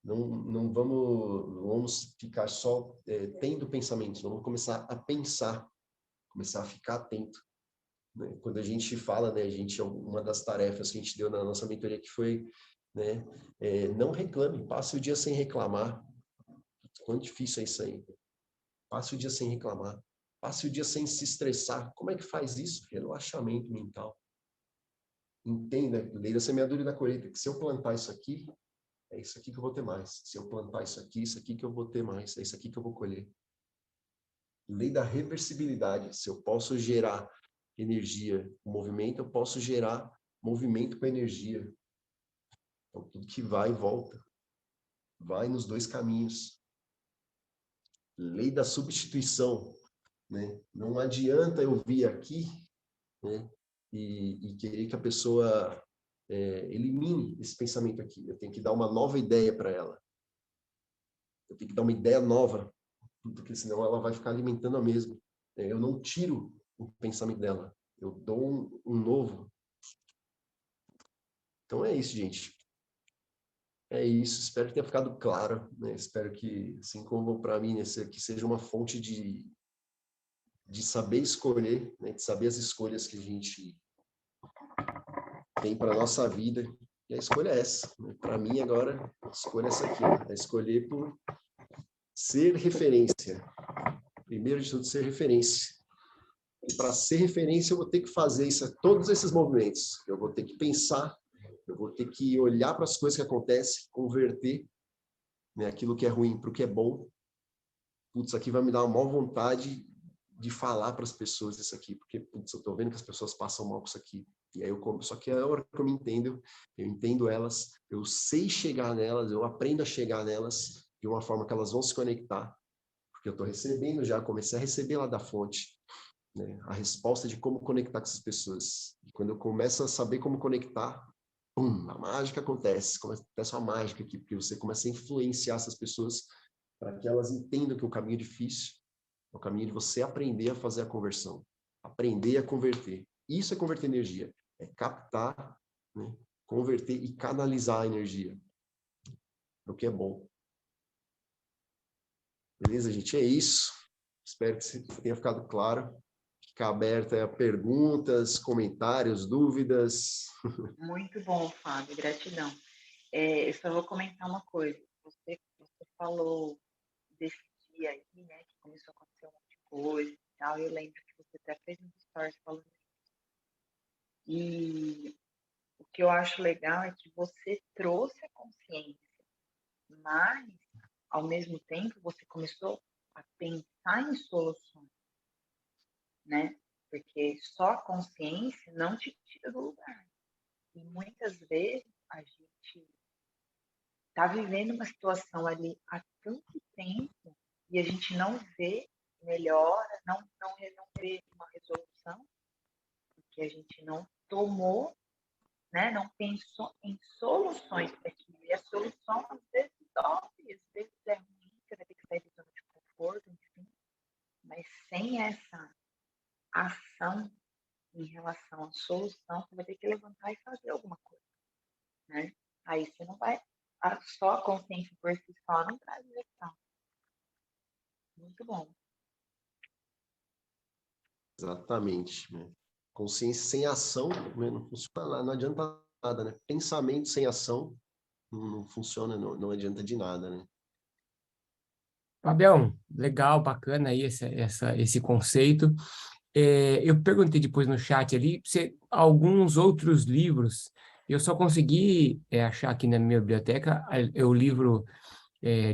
Não vamos ficar só tendo pensamentos. Vamos começar a pensar, começar a ficar atento. Né? Quando a gente fala, né, uma das tarefas que a gente deu na nossa mentoria que foi, né, não reclame, passe o dia sem reclamar. Quão difícil é isso aí. Passe o dia sem reclamar. Passe o dia sem se estressar. Como é que faz isso? Relaxamento mental. Entenda, lei da semeadura e da colheita, que se eu plantar isso aqui, é isso aqui que eu vou ter mais. Se eu plantar isso aqui que eu vou ter mais. É isso aqui que eu vou colher. Lei da reversibilidade. Se eu posso gerar energia com movimento, eu posso gerar movimento com energia. Então, tudo que vai e volta. Vai nos dois caminhos. Lei da substituição. Né? Não adianta eu vir aqui, né, e querer que a pessoa elimine esse pensamento aqui. Eu tenho que dar uma nova ideia para ela. Eu tenho que dar uma ideia nova, porque senão ela vai ficar alimentando a mesma. Eu não tiro o pensamento dela, eu dou um novo. Então é isso, gente. É isso, espero que tenha ficado claro, né? Espero que, assim como para mim, esse aqui seja uma fonte de saber escolher, né? De saber as escolhas que a gente tem para a nossa vida. E a escolha é essa. Né? Para mim, agora, a escolha é essa aqui. É escolher por ser referência. Primeiro de tudo, ser referência. E para ser referência, eu vou ter que fazer todos esses movimentos. Eu vou ter que pensar, eu vou ter que olhar para as coisas que acontecem, converter, né, aquilo que é ruim para o que é bom. Putz, aqui vai me dar uma maior vontade de falar para as pessoas isso aqui, porque putz, eu estou vendo que as pessoas passam mal com isso aqui. E aí só que a hora que eu entendo elas, eu sei chegar nelas, eu aprendo a chegar nelas de uma forma que elas vão se conectar, porque eu estou recebendo já, comecei a receber lá da fonte, né, a resposta de como conectar com essas pessoas. E quando eu começo a saber como conectar, pum, a mágica acontece uma mágica aqui, porque você começa a influenciar essas pessoas para que elas entendam que o caminho é difícil, é o caminho de você aprender a fazer a conversão, aprender a converter. Isso é converter energia, é captar, né, converter e canalizar a energia, o que é bom. Beleza, gente? É isso. Espero que tenha ficado claro. Fica aberta a perguntas, comentários, dúvidas. Muito bom, Fábio, gratidão. Eu só vou comentar uma coisa. Você falou desse dia aí, né, que começou a acontecer um monte de coisa e tal. Eu lembro que você até fez um stories falando isso. E o que eu acho legal é que você trouxe a consciência, mas, ao mesmo tempo, você começou a pensar em soluções, né? Porque só a consciência não te tira do lugar. E muitas vezes a gente está vivendo uma situação ali há tanto tempo e a gente não vê melhora, não vê uma resolução, porque a gente não tomou, né, não pensou em soluções para aquilo. E a solução, às vezes, dói, às vezes é ruim, você vai ter que sair da zona de conforto, enfim. Mas sem essa ação em relação à solução, você vai ter que levantar e fazer alguma coisa, né? Aí você não vai... Só a consciência por si só não traz direção. Muito bom. Exatamente. Né? Consciência sem ação, né? Não funciona, não adianta nada, né? Pensamento sem ação não funciona, não adianta de nada, né? Fabião, legal, bacana aí esse conceito. Eu perguntei depois no chat ali, alguns outros livros, eu só consegui achar aqui na minha biblioteca o livro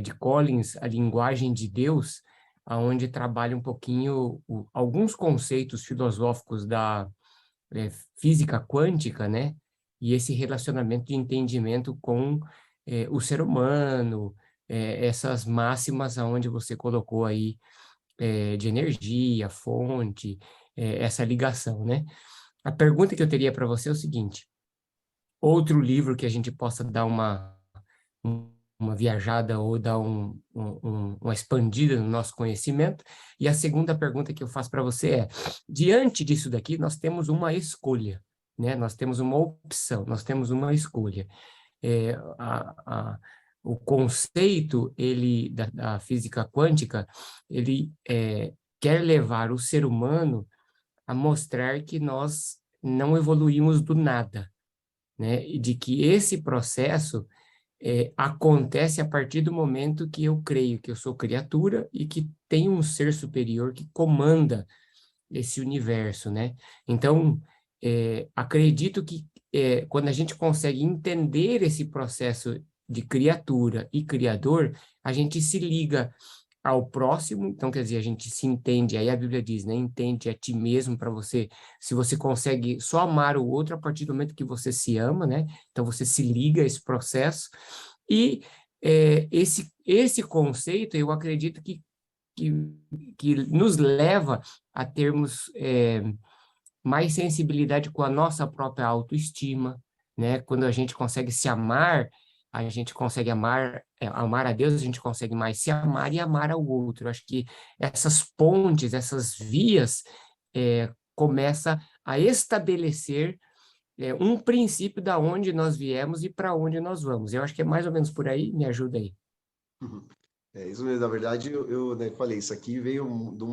de Collins, A Linguagem de Deus, onde trabalha um pouquinho alguns conceitos filosóficos da física quântica, né? E esse relacionamento de entendimento com o ser humano, essas máximas aonde você colocou aí de energia, fonte, essa ligação, né? A pergunta que eu teria para você é o seguinte: outro livro que a gente possa dar uma uma viajada ou dar uma expandida no nosso conhecimento. E a segunda pergunta que eu faço para você é, diante disso daqui, nós temos uma escolha, né? Nós temos uma opção, nós temos uma escolha. O conceito da física quântica, ele quer levar o ser humano a mostrar que nós não evoluímos do nada, né? E de que esse processo acontece a partir do momento que eu creio que eu sou criatura e que tem um ser superior que comanda esse universo, né? Então, acredito que quando a gente consegue entender esse processo de criatura e criador, a gente se liga ao próximo, então quer dizer, a gente se entende, aí a Bíblia diz, né, entende a ti mesmo para você, se você consegue só amar o outro a partir do momento que você se ama, né, então você se liga a esse processo, e esse conceito, eu acredito que, que nos leva a termos mais sensibilidade com a nossa própria autoestima, né, quando a gente consegue se amar, a gente consegue amar a Deus, a gente consegue mais se amar e amar ao outro. Eu acho que essas pontes, essas vias, começa a estabelecer um princípio da onde nós viemos e para onde nós vamos. Eu acho que é mais ou menos por aí, me ajuda aí. É isso mesmo, na verdade, eu né, falei, isso aqui veio de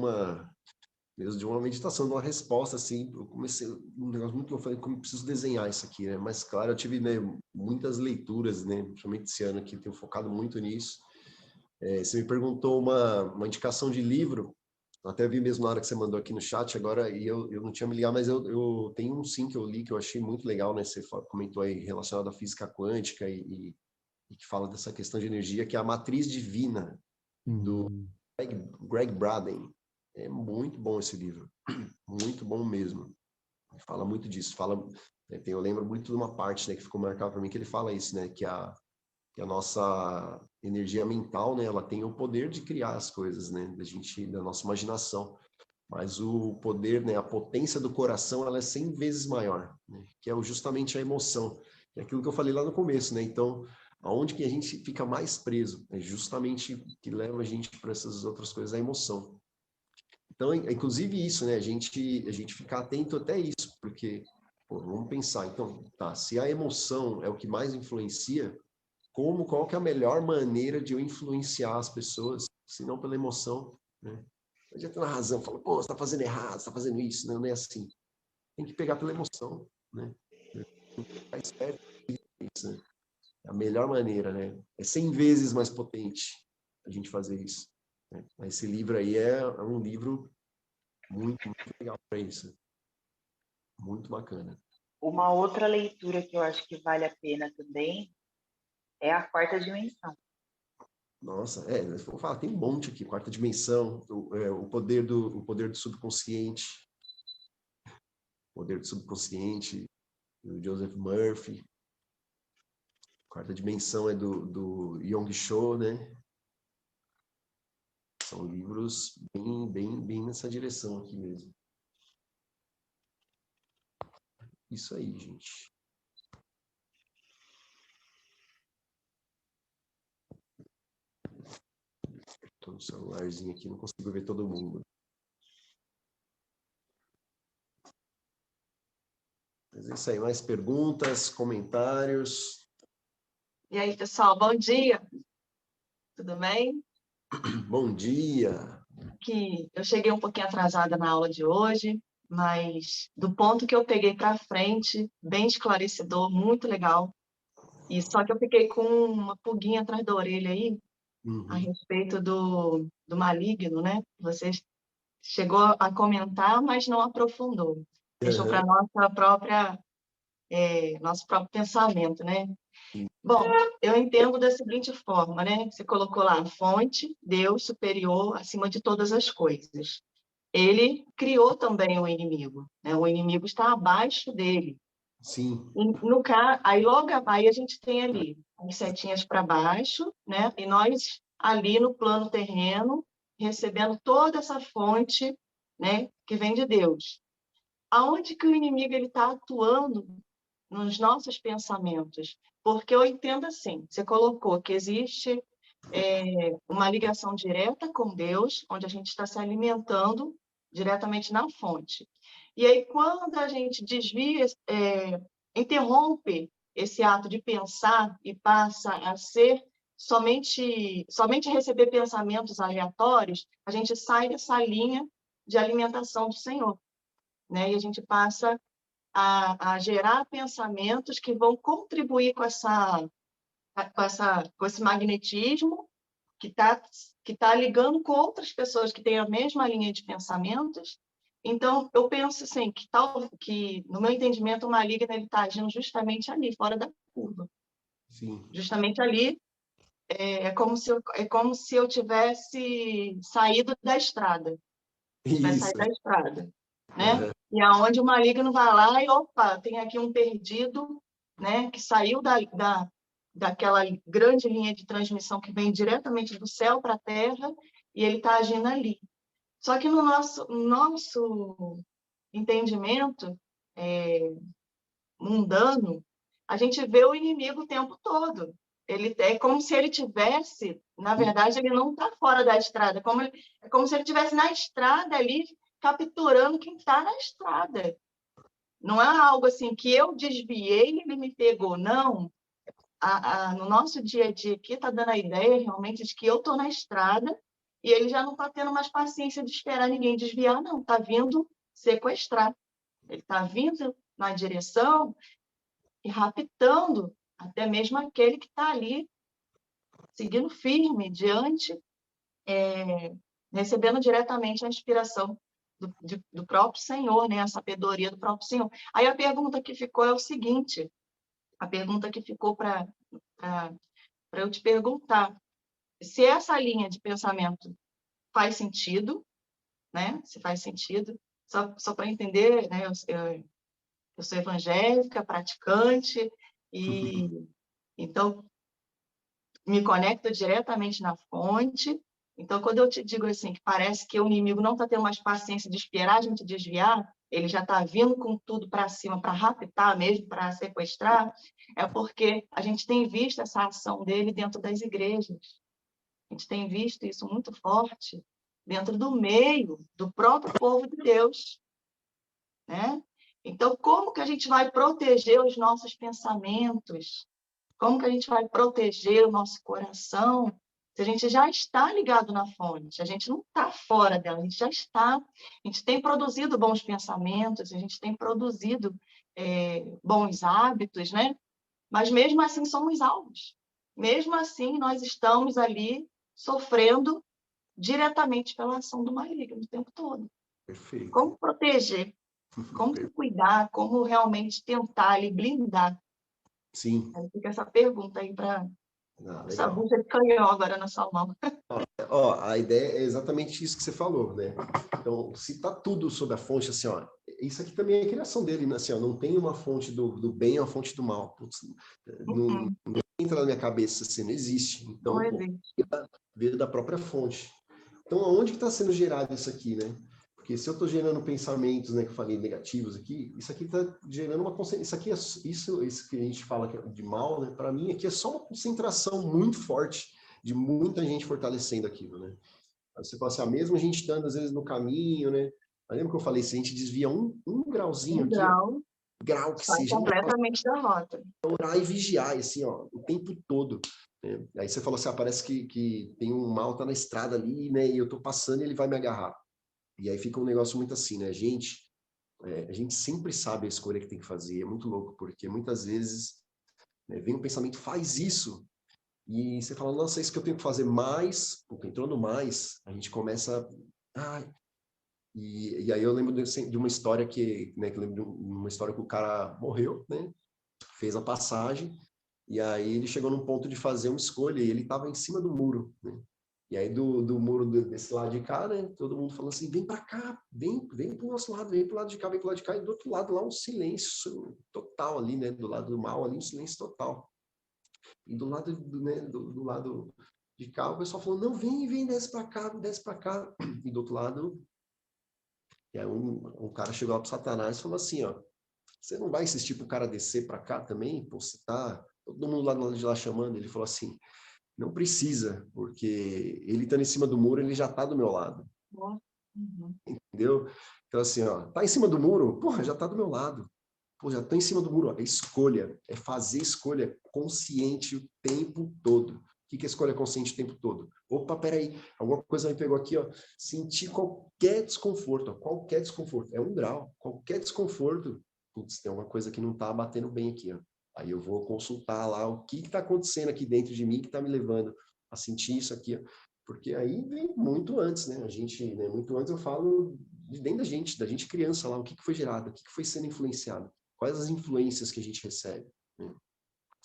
uma meditação, de uma resposta, assim, eu comecei, um negócio muito que eu falei, como eu preciso desenhar isso aqui, né, mas claro, eu tive, né, muitas leituras, né, principalmente esse ano aqui, tenho focado muito nisso. Você me perguntou uma indicação de livro, eu até vi mesmo na hora que você mandou aqui no chat agora, e eu não tinha me ligado, mas eu tenho um sim que eu li, que eu achei muito legal, né, você comentou aí, relacionado à física quântica e que fala dessa questão de energia, que é a Matriz Divina, do Greg Braden. É muito bom esse livro, muito bom mesmo. Fala muito disso, eu lembro muito de uma parte, né, que ficou marcada para mim, que ele fala isso, né, que a nossa energia mental, né, ela tem o poder de criar as coisas, né, da nossa imaginação, mas o poder, né, a potência do coração, ela é 100 vezes maior, né, que é justamente a emoção, é aquilo que eu falei lá no começo, né, então, aonde que a gente fica mais preso, é justamente o que leva a gente para essas outras coisas, a emoção. Então, inclusive isso, né, a gente ficar atento até isso, porque, pô, vamos pensar, então, tá, se a emoção é o que mais influencia, qual que é a melhor maneira de eu influenciar as pessoas, se não pela emoção, né? Não adianta na razão, fala, pô, você tá fazendo errado, você tá fazendo isso, não é assim. Tem que pegar pela emoção, né? Ficar esperto, isso, né? É a melhor maneira, né? É 100 vezes mais potente a gente fazer isso, né? Esse livro aí é um livro muito, muito legal para isso. Muito bacana. Uma outra leitura que eu acho que vale a pena também é A Quarta Dimensão. Nossa, vou falar, tem um monte aqui, quarta dimensão, o poder do subconsciente, do Joseph Murphy. Quarta dimensão é do Yong Cho, né? São livros bem nessa direção aqui mesmo. Isso aí, gente. Estou no celularzinho aqui, não consigo ver todo mundo. Mas é isso aí, mais perguntas, comentários? E aí, pessoal, bom dia. Tudo bem? Bom dia. Que eu cheguei um pouquinho atrasada na aula de hoje, mas do ponto que eu peguei para frente, bem esclarecedor, muito legal. E só que eu fiquei com uma pulguinha atrás da orelha aí, a respeito do maligno, né? Você chegou a comentar, mas não aprofundou. Deixou para nosso próprio pensamento, né? Bom, eu entendo da seguinte forma, né? Você colocou lá, fonte, Deus superior acima de todas as coisas. Ele criou também o inimigo, né? O inimigo está abaixo dele. Sim. No caso, aí logo aí a gente tem ali as setinhas para baixo, né? E nós ali no plano terreno recebendo toda essa fonte, né? Que vem de Deus. Aonde que o inimigo ele está atuando nos nossos pensamentos. Porque eu entendo assim, você colocou que existe uma ligação direta com Deus, onde a gente está se alimentando diretamente na fonte. E aí, quando a gente desvia, interrompe esse ato de pensar e passa a ser somente receber pensamentos aleatórios, a gente sai dessa linha de alimentação do Senhor, né? E a gente passa a gerar pensamentos que vão contribuir com esse magnetismo que tá ligando com outras pessoas que têm a mesma linha de pensamentos. Então, eu penso assim, que no meu entendimento, o maligno está agindo justamente ali, fora da curva. Sim. Justamente ali, é como se eu tivesse saído da estrada. Tivesse saído da estrada, né? E aonde o maligno vai lá e, opa, tem aqui um perdido, né? Que saiu daquela grande linha de transmissão que vem diretamente do céu para a terra, e ele está agindo ali. Só que no nosso entendimento mundano, a gente vê o inimigo o tempo todo. Ele é como se ele tivesse, na verdade, ele não está fora da estrada, é como se ele estivesse na estrada ali, capturando quem está na estrada. Não é algo assim que eu desviei e ele me pegou, não. No nosso dia a dia aqui está dando a ideia realmente de que eu estou na estrada e ele já não está tendo mais paciência de esperar ninguém desviar, não. Está vindo sequestrar. Ele está vindo na direção e raptando até mesmo aquele que está ali, seguindo firme, diante, recebendo diretamente a inspiração do próprio Senhor, né? A sabedoria do próprio Senhor. Aí a pergunta que ficou é o seguinte, a pergunta que ficou para eu te perguntar, se essa linha de pensamento faz sentido, né? Se faz sentido, só para entender, né? Eu sou evangélica, praticante, e então me conecto diretamente na fonte. Então, quando eu te digo assim, que parece que o inimigo não está tendo mais paciência de esperar a gente desviar, ele já está vindo com tudo para cima, para raptar mesmo, para sequestrar, é porque a gente tem visto essa ação dele dentro das igrejas. A gente tem visto isso muito forte dentro do meio do próprio povo de Deus, né? Então, como que a gente vai proteger os nossos pensamentos? Como que a gente vai proteger o nosso coração se a gente já está ligado na fonte? A gente não está fora dela, a gente já está. A gente tem produzido bons pensamentos, a gente tem produzido bons hábitos, né? Mas mesmo assim somos alvos. Mesmo assim nós estamos ali sofrendo diretamente pela ação do maligno o tempo todo. Perfeito. Como proteger? Como cuidar? Como realmente tentar ali blindar? Sim. Aí fica essa pergunta aí para essa bucha de canhão agora na sua mão. A ideia é exatamente isso que você falou, né? Então, se está tudo sob a fonte, assim, ó, isso aqui também é a criação dele, né? Assim, ó, não tem uma fonte do bem e uma fonte do mal. Putz, não entra na minha cabeça, assim, não existe. Então, Não existe. veio da própria fonte. Então, aonde que está sendo gerado isso aqui, né? Porque se eu estou gerando pensamentos, né, que eu falei negativos aqui, isso aqui está gerando uma concentração. Isso que a gente fala de mal, né? Para mim aqui é só uma concentração muito forte de muita gente fortalecendo aquilo, né? Aí você fala assim, mesmo a gente estando às vezes no caminho, né? Lembra que eu falei, se a gente desvia um grauzinho aqui, grau, grau que sai seja, completamente da rota. Orar e vigiar, assim, ó, o tempo todo. Né? Aí você falou assim, parece que tem um mal, tá na estrada ali, né? E eu tô passando e ele vai me agarrar. E aí fica um negócio muito assim, né? A gente sempre sabe a escolha que tem que fazer. É muito louco, porque muitas vezes, né, vem um pensamento, faz isso. E você fala, nossa, é isso que eu tenho que fazer mais. Porque entrou no mais, a gente começa... E aí eu lembro de uma história né, que eu lembro de uma história que o cara morreu, né? Fez a passagem, e aí ele chegou num ponto de fazer uma escolha, e ele estava em cima do muro, né? E aí do muro desse lado de cá, né, todo mundo falou assim, vem para cá, vem pro nosso lado, vem pro lado de cá, vem pro lado de cá, e do outro lado lá um silêncio total ali, né, do lado do mal ali um silêncio total. E do lado do lado de cá o pessoal falou, não, vem, desce para cá, e do outro lado, e aí um cara chegou lá pro Satanás e falou assim, ó, você não vai insistir para o cara descer para cá também? Pô, você tá todo mundo lá de lá chamando. Ele falou assim, não precisa, porque ele estando em cima do muro, ele já está do meu lado. Uhum. Entendeu? Então, assim, ó, tá em cima do muro, porra, já tá do meu lado. Pô, já tô em cima do muro. Ó. É escolha, é fazer escolha consciente o tempo todo. O que é escolha consciente o tempo todo? Opa, peraí, alguma coisa me pegou aqui, ó. Sentir qualquer desconforto, ó, qualquer desconforto. É 1 grau, qualquer desconforto. Putz, tem uma coisa que não tá batendo bem aqui, ó. Aí eu vou consultar lá o que tá acontecendo aqui dentro de mim que tá me levando a sentir isso aqui, ó. Porque aí vem muito antes, né? A gente, né, muito antes eu falo de dentro da gente criança lá, o que foi gerado, o que foi sendo influenciado, quais as influências que a gente recebe, né?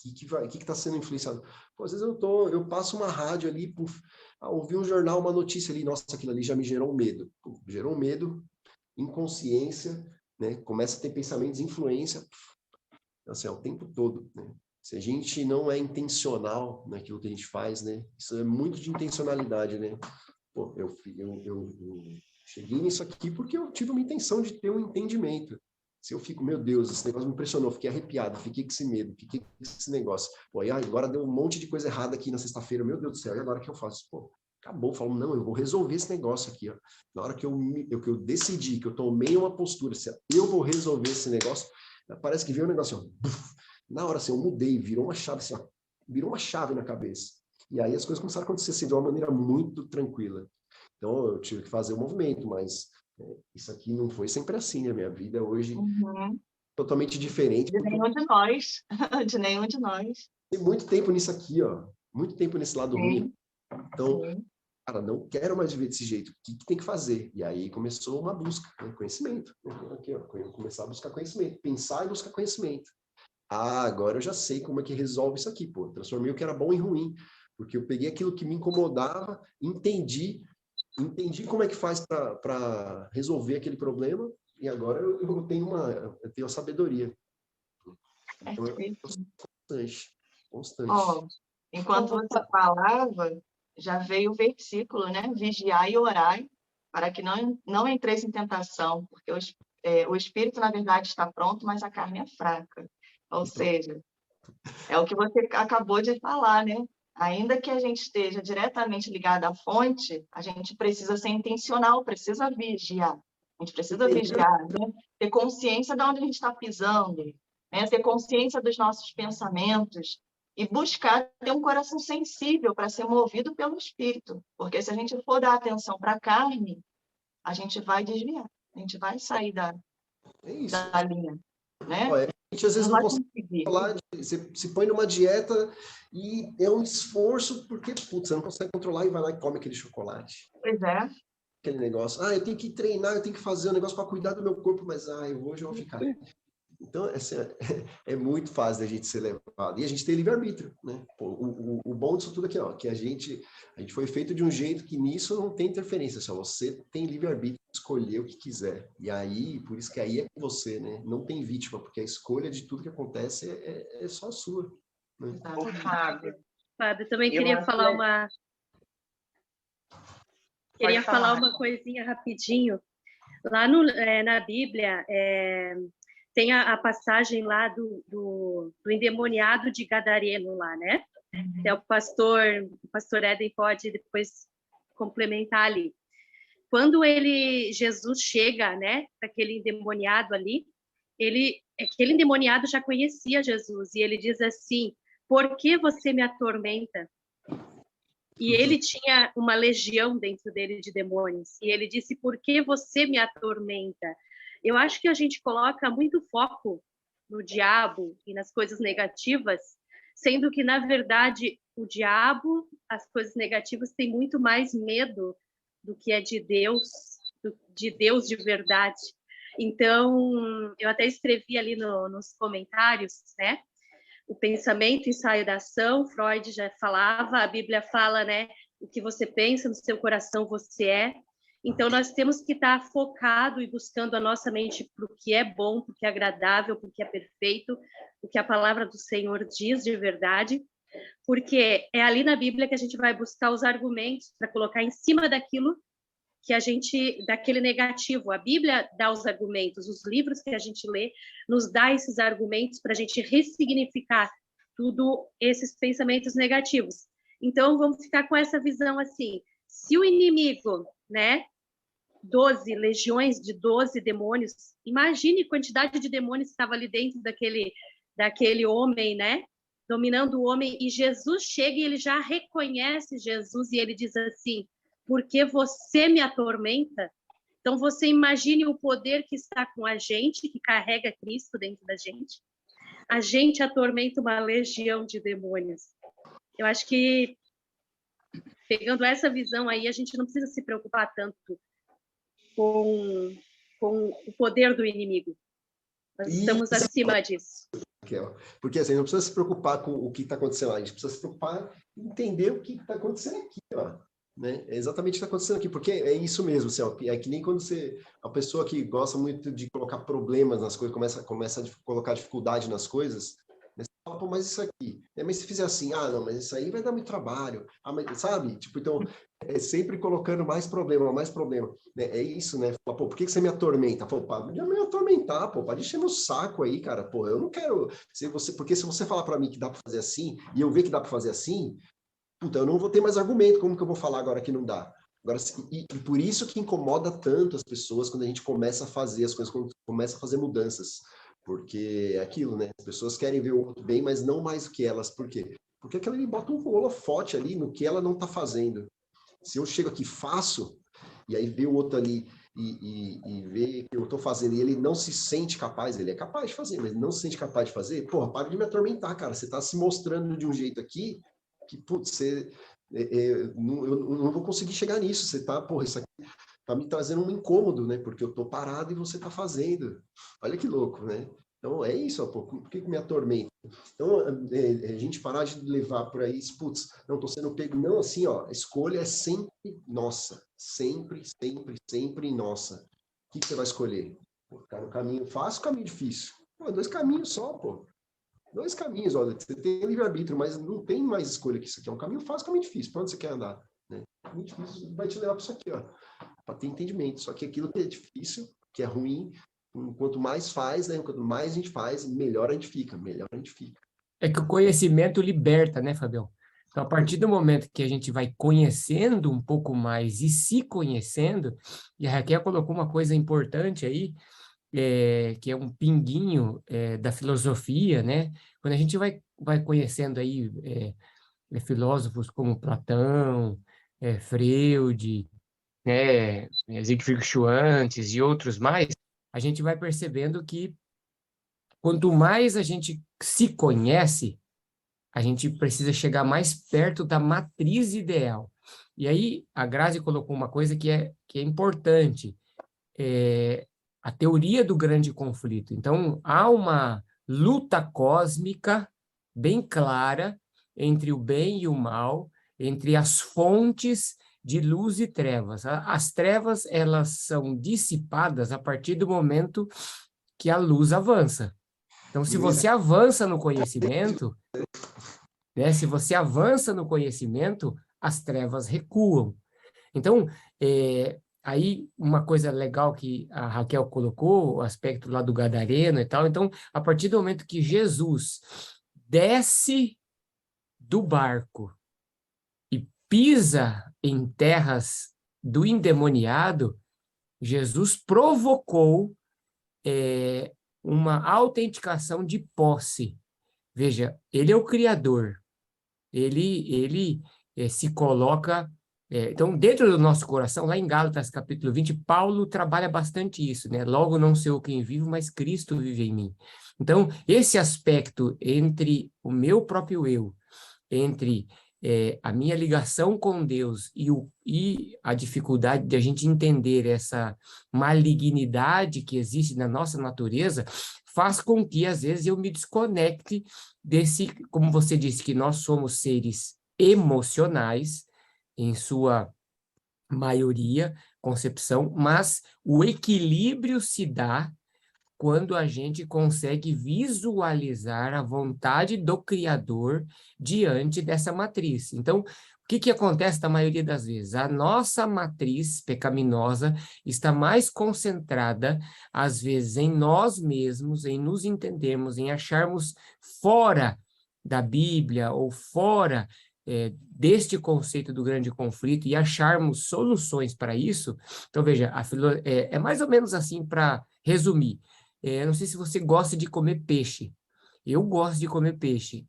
O que está sendo influenciado? Pô, às vezes eu passo uma rádio ali, puf, ouvi um jornal, uma notícia ali, nossa, aquilo ali já me gerou um medo. Puf, gerou um medo, inconsciência, né? Começa a ter pensamentos, influência, puf, assim, o tempo todo, né? Se a gente não é intencional naquilo que a gente faz, né? Isso é muito de intencionalidade, né? Pô, eu cheguei nisso aqui porque eu tive uma intenção de ter um entendimento. Se eu fico, meu Deus, esse negócio me impressionou, fiquei arrepiado, fiquei com esse medo, fiquei com esse negócio. Pô, e agora deu um monte de coisa errada aqui na sexta-feira, meu Deus do céu, e agora o que eu faço? Pô, acabou, eu falo, não, eu vou resolver esse negócio aqui, ó. Na hora que eu decidi, que eu tomei uma postura, se eu vou resolver esse negócio, parece que veio um negócio, ó, buf, na hora assim, eu mudei, virou uma chave assim, ó, virou uma chave na cabeça. E aí as coisas começaram a acontecer assim, de uma maneira muito tranquila. Então eu tive que fazer o movimento, mas isso aqui não foi sempre assim, né? Minha vida hoje Uhum. totalmente diferente. De nenhum de nós. De nenhum de nós. Tem muito tempo nisso aqui, ó. Muito tempo nesse lado ruim. Sim, Então, sim. cara, não quero mais viver desse jeito. O que tem que fazer? E aí começou uma busca, né? Conhecimento. Aqui, ó, começar a buscar conhecimento. Pensar e buscar conhecimento. Ah, agora eu já sei como é que resolve isso aqui, pô. Transformei o que era bom em ruim. Porque eu peguei aquilo que me incomodava, entendi como é que faz para resolver aquele problema e agora eu tenho a sabedoria. Então eu Perfeito. constante. Ó, enquanto você falava, já veio o versículo, né? Vigiai e orai, para que não entreis em tentação, porque o espírito, na verdade, está pronto, mas a carne é fraca. Ou seja, é o que você acabou de falar, né? Ainda que a gente esteja diretamente ligado à fonte, a gente precisa ser intencional, precisa vigiar. A gente precisa vigiar, né? Ter consciência de onde a gente está pisando, né? Ter consciência dos nossos pensamentos e buscar ter um coração sensível para ser movido pelo Espírito. Porque se a gente for dar atenção para a carne, a gente vai desviar, a gente vai sair da linha, né? Olha, a gente às vezes Não não vai consegue conseguir. falar, você se põe numa dieta e é um esforço porque, putz, você não consegue controlar e vai lá e come aquele chocolate. Pois é. Aquele negócio, eu tenho que treinar, eu tenho que fazer um negócio para cuidar do meu corpo, mas hoje eu vou ficar. Então, assim, é muito fácil da gente ser levado. E a gente tem livre-arbítrio, né? Pô, o bom disso tudo aqui, ó, que a gente foi feito de um jeito que nisso não tem interferência. Só você tem livre-arbítrio de escolher o que quiser. E aí, por isso que aí é com você, né? Não tem vítima, porque a escolha de tudo que acontece é só sua. Né? Ô, Fábio, Fábio, também eu queria não falar sei. uma... Pode Queria falar falar. uma coisinha rapidinho. Lá na Bíblia, tem a passagem lá do endemoniado de Gadareno lá, né? Uhum. O pastor Éden pode depois complementar ali. Quando Jesus chega, né, para aquele endemoniado ali, aquele endemoniado já conhecia Jesus e ele diz assim: "Por que você me atormenta?" E ele tinha uma legião dentro dele de demônios. E ele disse: "Por que você me atormenta?" Eu acho que a gente coloca muito foco no diabo e nas coisas negativas, sendo que, na verdade, o diabo, as coisas negativas, têm muito mais medo do que é de Deus de verdade. Então, eu até escrevi ali nos comentários, né? O pensamento, ensaio da ação, Freud já falava, a Bíblia fala, né? O que você pensa no seu coração, você é. Então, nós temos que estar focado e buscando a nossa mente para o que é bom, para o que é agradável, para o que é perfeito, o que a palavra do Senhor diz de verdade, porque é ali na Bíblia que a gente vai buscar os argumentos para colocar em cima daquilo que a gente, daquele negativo. A Bíblia dá os argumentos, os livros que a gente lê nos dá esses argumentos para a gente ressignificar tudo esses pensamentos negativos. Então, vamos ficar com essa visão assim, se o inimigo, né, 12 legiões de 12 demônios, imagine a quantidade de demônios que estava ali dentro daquele homem, né, dominando o homem, e Jesus chega e ele já reconhece Jesus e ele diz assim, porque você me atormenta? Então, você imagine o poder que está com a gente, que carrega Cristo dentro da gente. A gente atormenta uma legião de demônios. Eu acho que, pegando essa visão aí, a gente não precisa se preocupar tanto com o poder do inimigo. Nós estamos acima disso. Porque assim, não precisa se preocupar com o que está acontecendo lá, a gente precisa se preocupar em entender o que está acontecendo aqui, ó. Né? É exatamente o que está acontecendo aqui, porque é isso mesmo, assim, ó, é que nem quando a pessoa que gosta muito de colocar problemas nas coisas, começa a colocar dificuldade nas coisas, né? Você fala, pô, mas isso aqui, mas se fizer assim, não, mas isso aí vai dar muito trabalho, mas, sabe? Tipo, então, é sempre colocando mais problema, né? É isso, né? Fala, pô, por que você me atormenta? Pô, pode me atormentar, pô, pode encher meu saco aí, cara, pô, eu não quero, porque se você falar para mim que dá para fazer assim, e eu ver que dá para fazer assim, então, eu não vou ter mais argumento, como que eu vou falar agora que não dá? Agora, e por isso que incomoda tanto as pessoas quando a gente começa a fazer as coisas, quando começa a fazer mudanças. Porque é aquilo, né? As pessoas querem ver o outro bem, mas não mais do que elas. Por quê? Porque aquela ali bota um holofote ali no que ela não está fazendo. Se eu chego aqui e faço, e aí vê o outro ali e vê que eu estou fazendo, e ele não se sente capaz, ele é capaz de fazer, mas não se sente capaz de fazer, porra, para de me atormentar, cara. Você está se mostrando de um jeito aqui que, putz, eu não vou conseguir chegar nisso. Você tá, porra, isso aqui tá me trazendo um incômodo, né? Porque eu tô parado e você tá fazendo. Olha que louco, né? Então, é isso, ó, pô, por que me atormenta? Então, a gente parar de levar por aí, putz, não tô sendo pego. Não, assim, ó, a escolha é sempre nossa. Sempre, sempre, sempre nossa. O que você vai escolher? Pô, ficar no caminho fácil ou caminho difícil? Pô, 2 caminhos só, pô. 2 caminhos, olha, você tem livre-arbítrio, mas não tem mais escolha que isso aqui. É um caminho fácil, um caminho difícil. Para onde você quer andar? Né? O caminho difícil vai te levar para isso aqui, ó, para ter entendimento. Só que aquilo que é difícil, que é ruim, quanto mais faz, né? Quanto mais a gente faz, melhor a gente fica, melhor a gente fica. É que o conhecimento liberta, né, Fabião? Então, a partir do momento que a gente vai conhecendo um pouco mais e se conhecendo, e a Raquel colocou uma coisa importante aí, que é um pinguinho da filosofia, né? Quando a gente vai conhecendo aí filósofos como Platão, Freud, né, Siegfried Schwantes e outros mais, a gente vai percebendo que quanto mais a gente se conhece, a gente precisa chegar mais perto da matriz ideal. E aí a Grazi colocou uma coisa que é importante, a teoria do grande conflito. Então, há uma luta cósmica bem clara entre o bem e o mal, entre as fontes de luz e trevas. As trevas, elas são dissipadas a partir do momento que a luz avança. Então, se você avança no conhecimento, né, se você avança no conhecimento, as trevas recuam. Então, aí, uma coisa legal que a Raquel colocou, o aspecto lá do Gadareno e tal, então, a partir do momento que Jesus desce do barco e pisa em terras do endemoniado, Jesus provocou uma autenticação de posse. Veja, ele é o Criador, ele se coloca... então, dentro do nosso coração, lá em Gálatas, capítulo 20, Paulo trabalha bastante isso, né? Logo não sou eu quem vivo, mas Cristo vive em mim. Então, esse aspecto entre o meu próprio eu, entre a minha ligação com Deus e a dificuldade de a gente entender essa malignidade que existe na nossa natureza, faz com que, às vezes, eu me desconecte desse, como você disse, que nós somos seres emocionais, em sua maioria, concepção, mas o equilíbrio se dá quando a gente consegue visualizar a vontade do Criador diante dessa matriz. Então, O que acontece na maioria das vezes? A nossa matriz pecaminosa está mais concentrada, às vezes, em nós mesmos, em nos entendermos, em acharmos fora da Bíblia ou fora deste conceito do grande conflito e acharmos soluções para isso. Então, veja, é mais ou menos assim para resumir. Não sei se você gosta de comer peixe. Eu gosto de comer peixe.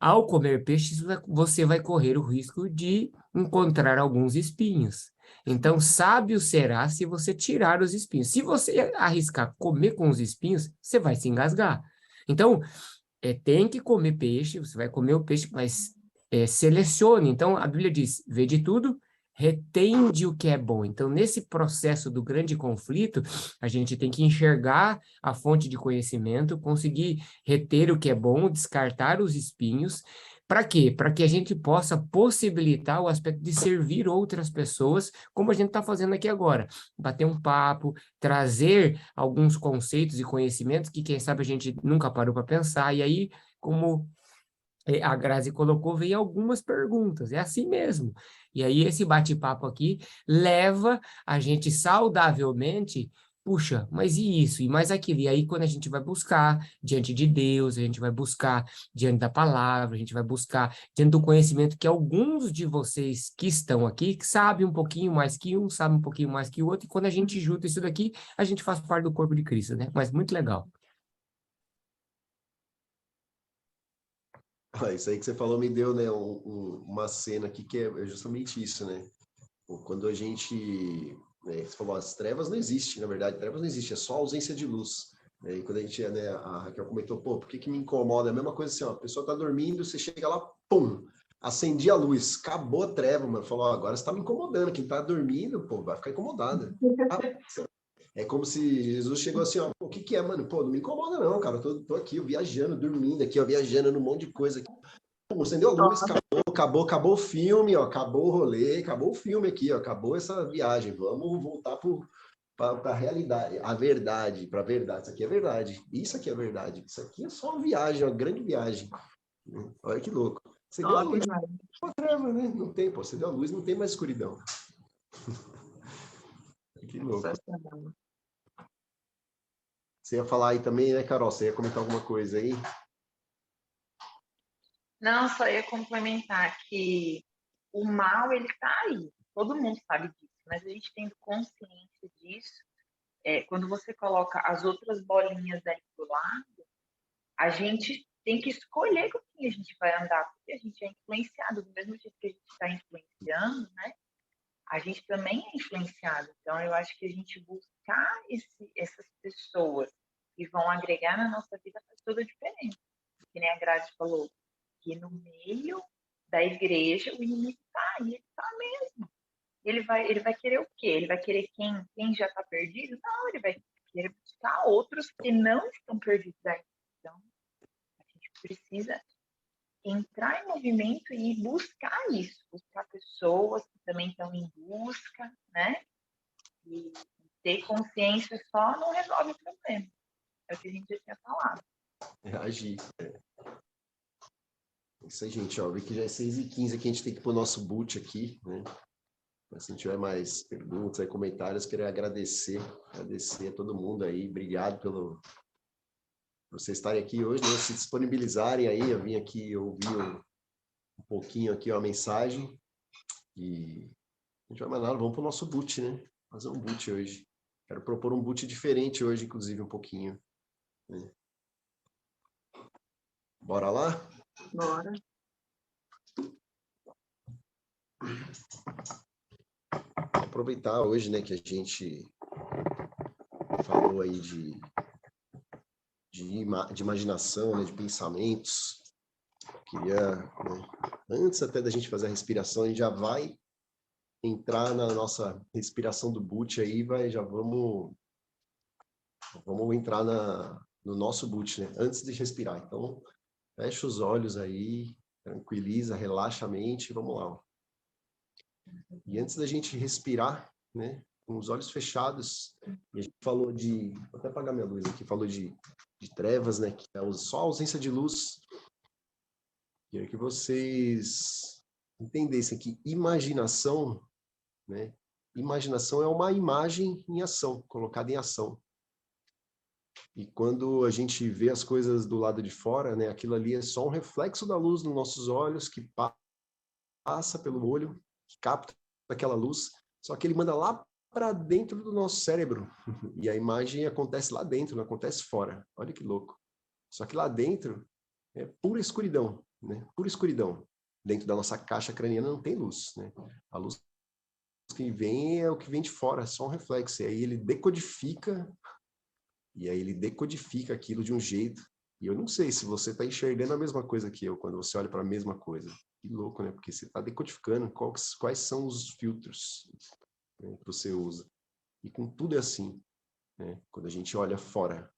Ao comer peixe, você vai correr o risco de encontrar alguns espinhos. Então, sábio será se você tirar os espinhos. Se você arriscar comer com os espinhos, você vai se engasgar. Então, tem que comer peixe, você vai comer o peixe, mas selecione. Então, a Bíblia diz, vê de tudo, retende o que é bom. Então, nesse processo do grande conflito, a gente tem que enxergar a fonte de conhecimento, conseguir reter o que é bom, descartar os espinhos. Para quê? Para que a gente possa possibilitar o aspecto de servir outras pessoas, como a gente está fazendo aqui agora. Bater um papo, trazer alguns conceitos e conhecimentos que, quem sabe, a gente nunca parou para pensar. E aí, como a Grazi colocou, vem algumas perguntas, é assim mesmo. E aí esse bate-papo aqui leva a gente saudavelmente, puxa, mas e isso, e mais aquilo? E aí quando a gente vai buscar diante de Deus, a gente vai buscar diante da palavra, a gente vai buscar diante do conhecimento que alguns de vocês que estão aqui, que sabem um pouquinho mais que um, sabem um pouquinho mais que o outro, e quando a gente junta isso daqui, a gente faz parte do corpo de Cristo, né? Mas muito legal. Isso aí que você falou me deu, né, uma cena aqui que é justamente isso, né? Quando a gente, você falou, as trevas não existem, na verdade, trevas não existem, é só ausência de luz. Né? E quando a gente, né, a Raquel comentou, pô, por que me incomoda? É a mesma coisa assim, ó, a pessoa tá dormindo, você chega lá, pum, acendi a luz, acabou a treva, mano, falou, ó, agora você tá me incomodando, quem tá dormindo, pô, vai ficar incomodada. É como se Jesus chegou assim, ó, o que é, mano? Pô, não me incomoda não, cara, eu tô aqui, eu viajando, dormindo aqui, ó, viajando num monte de coisa aqui. Pô, acendeu a luz, acabou o filme, ó, acabou o rolê, acabou o filme aqui, ó, acabou essa viagem, vamos voltar para a realidade, a verdade, para a verdade, isso aqui é verdade, isso aqui é verdade, isso aqui é só uma viagem, uma grande viagem. Olha que louco. Você deu a luz, uma treva, né? Não tem, pô, você deu a luz, não tem mais escuridão. Que louco. Você ia falar aí também, né, Carol? Você ia comentar alguma coisa aí? Não, só ia complementar que o mal, ele está aí. Todo mundo sabe disso, mas a gente tendo consciência disso, quando você coloca as outras bolinhas aí do lado, a gente tem que escolher com quem a gente vai andar, porque a gente é influenciado, do mesmo jeito que a gente está influenciando, né? A gente também é influenciado. Então, eu acho que a gente buscar essas pessoas que vão agregar na nossa vida faz toda a diferença. Que nem a Grazi falou, que no meio da igreja o inimigo está aí, ele está mesmo. Ele vai querer o quê? Ele vai querer quem já está perdido? Não, ele vai querer buscar outros que não estão perdidos ainda. Então, a gente precisa entrar em movimento e buscar isso, buscar pessoas que também estão em busca, né? E ter consciência só não resolve o problema. É o que a gente já tinha falado. Reagir. Isso aí, gente, ó, vi que já é 6h15 aqui, a gente tem que ir pro nosso boot aqui, né? Mas se tiver mais perguntas e comentários, queria agradecer a todo mundo aí, obrigado por vocês estarem aqui hoje, né? Se disponibilizarem aí, eu vim aqui ouvir um pouquinho aqui, ó, a mensagem, e a gente vai mandar, vamos pro nosso boot, né? Fazer um boot hoje. Quero propor um boot diferente hoje, inclusive, um pouquinho. Né? Bora lá? Bora. Aproveitar hoje, né, que a gente falou aí de imaginação, né, de pensamentos. Queria, né, antes até da gente fazer a respiração, a gente já vai entrar na nossa respiração do boot aí, já vamos entrar no nosso boot, né, antes de respirar. Então, fecha os olhos aí, tranquiliza, relaxa a mente, vamos lá. E antes da gente respirar, né, com os olhos fechados, e a gente falou vou até apagar minha luz aqui, falou de trevas, né, que é só a ausência de luz. Queria que vocês entendessem que imaginação, né? Imaginação é uma imagem em ação, colocada em ação. E quando a gente vê as coisas do lado de fora, né, aquilo ali é só um reflexo da luz nos nossos olhos, que passa pelo olho, que capta aquela luz, só que ele manda lá para dentro do nosso cérebro. E a imagem acontece lá dentro, não acontece fora. Olha que louco. Só que lá dentro é pura escuridão, né? Pura escuridão. Dentro da nossa caixa craniana não tem luz, né? A luz que vem é o que vem de fora, é só um reflexo. E aí ele decodifica aquilo de um jeito. E eu não sei se você está enxergando a mesma coisa que eu, quando você olha para a mesma coisa. Que louco, né? Porque você está decodificando quais são os filtros, né, que você usa. E com tudo é assim, né? Quando a gente olha fora.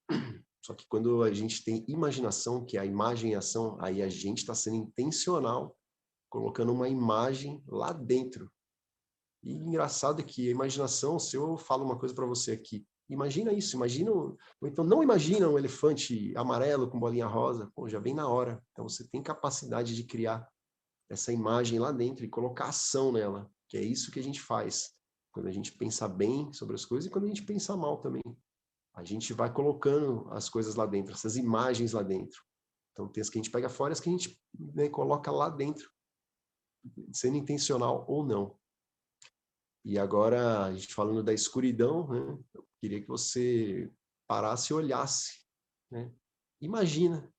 Só que quando a gente tem imaginação, que é a imagem em ação, aí a gente está sendo intencional, colocando uma imagem lá dentro. E engraçado é que a imaginação, se eu falo uma coisa para você aqui, imagina isso, ou então não imagina um elefante amarelo com bolinha rosa, pô, já vem na hora. Então você tem capacidade de criar essa imagem lá dentro e colocar ação nela, que é isso que a gente faz quando a gente pensa bem sobre as coisas e quando a gente pensa mal também. A gente vai colocando as coisas lá dentro, essas imagens lá dentro. Então tem as que a gente pega fora e as que a gente, né, coloca lá dentro, sendo intencional ou não. E agora, a gente falando da escuridão, né, eu queria que você parasse e olhasse, né? Imagina,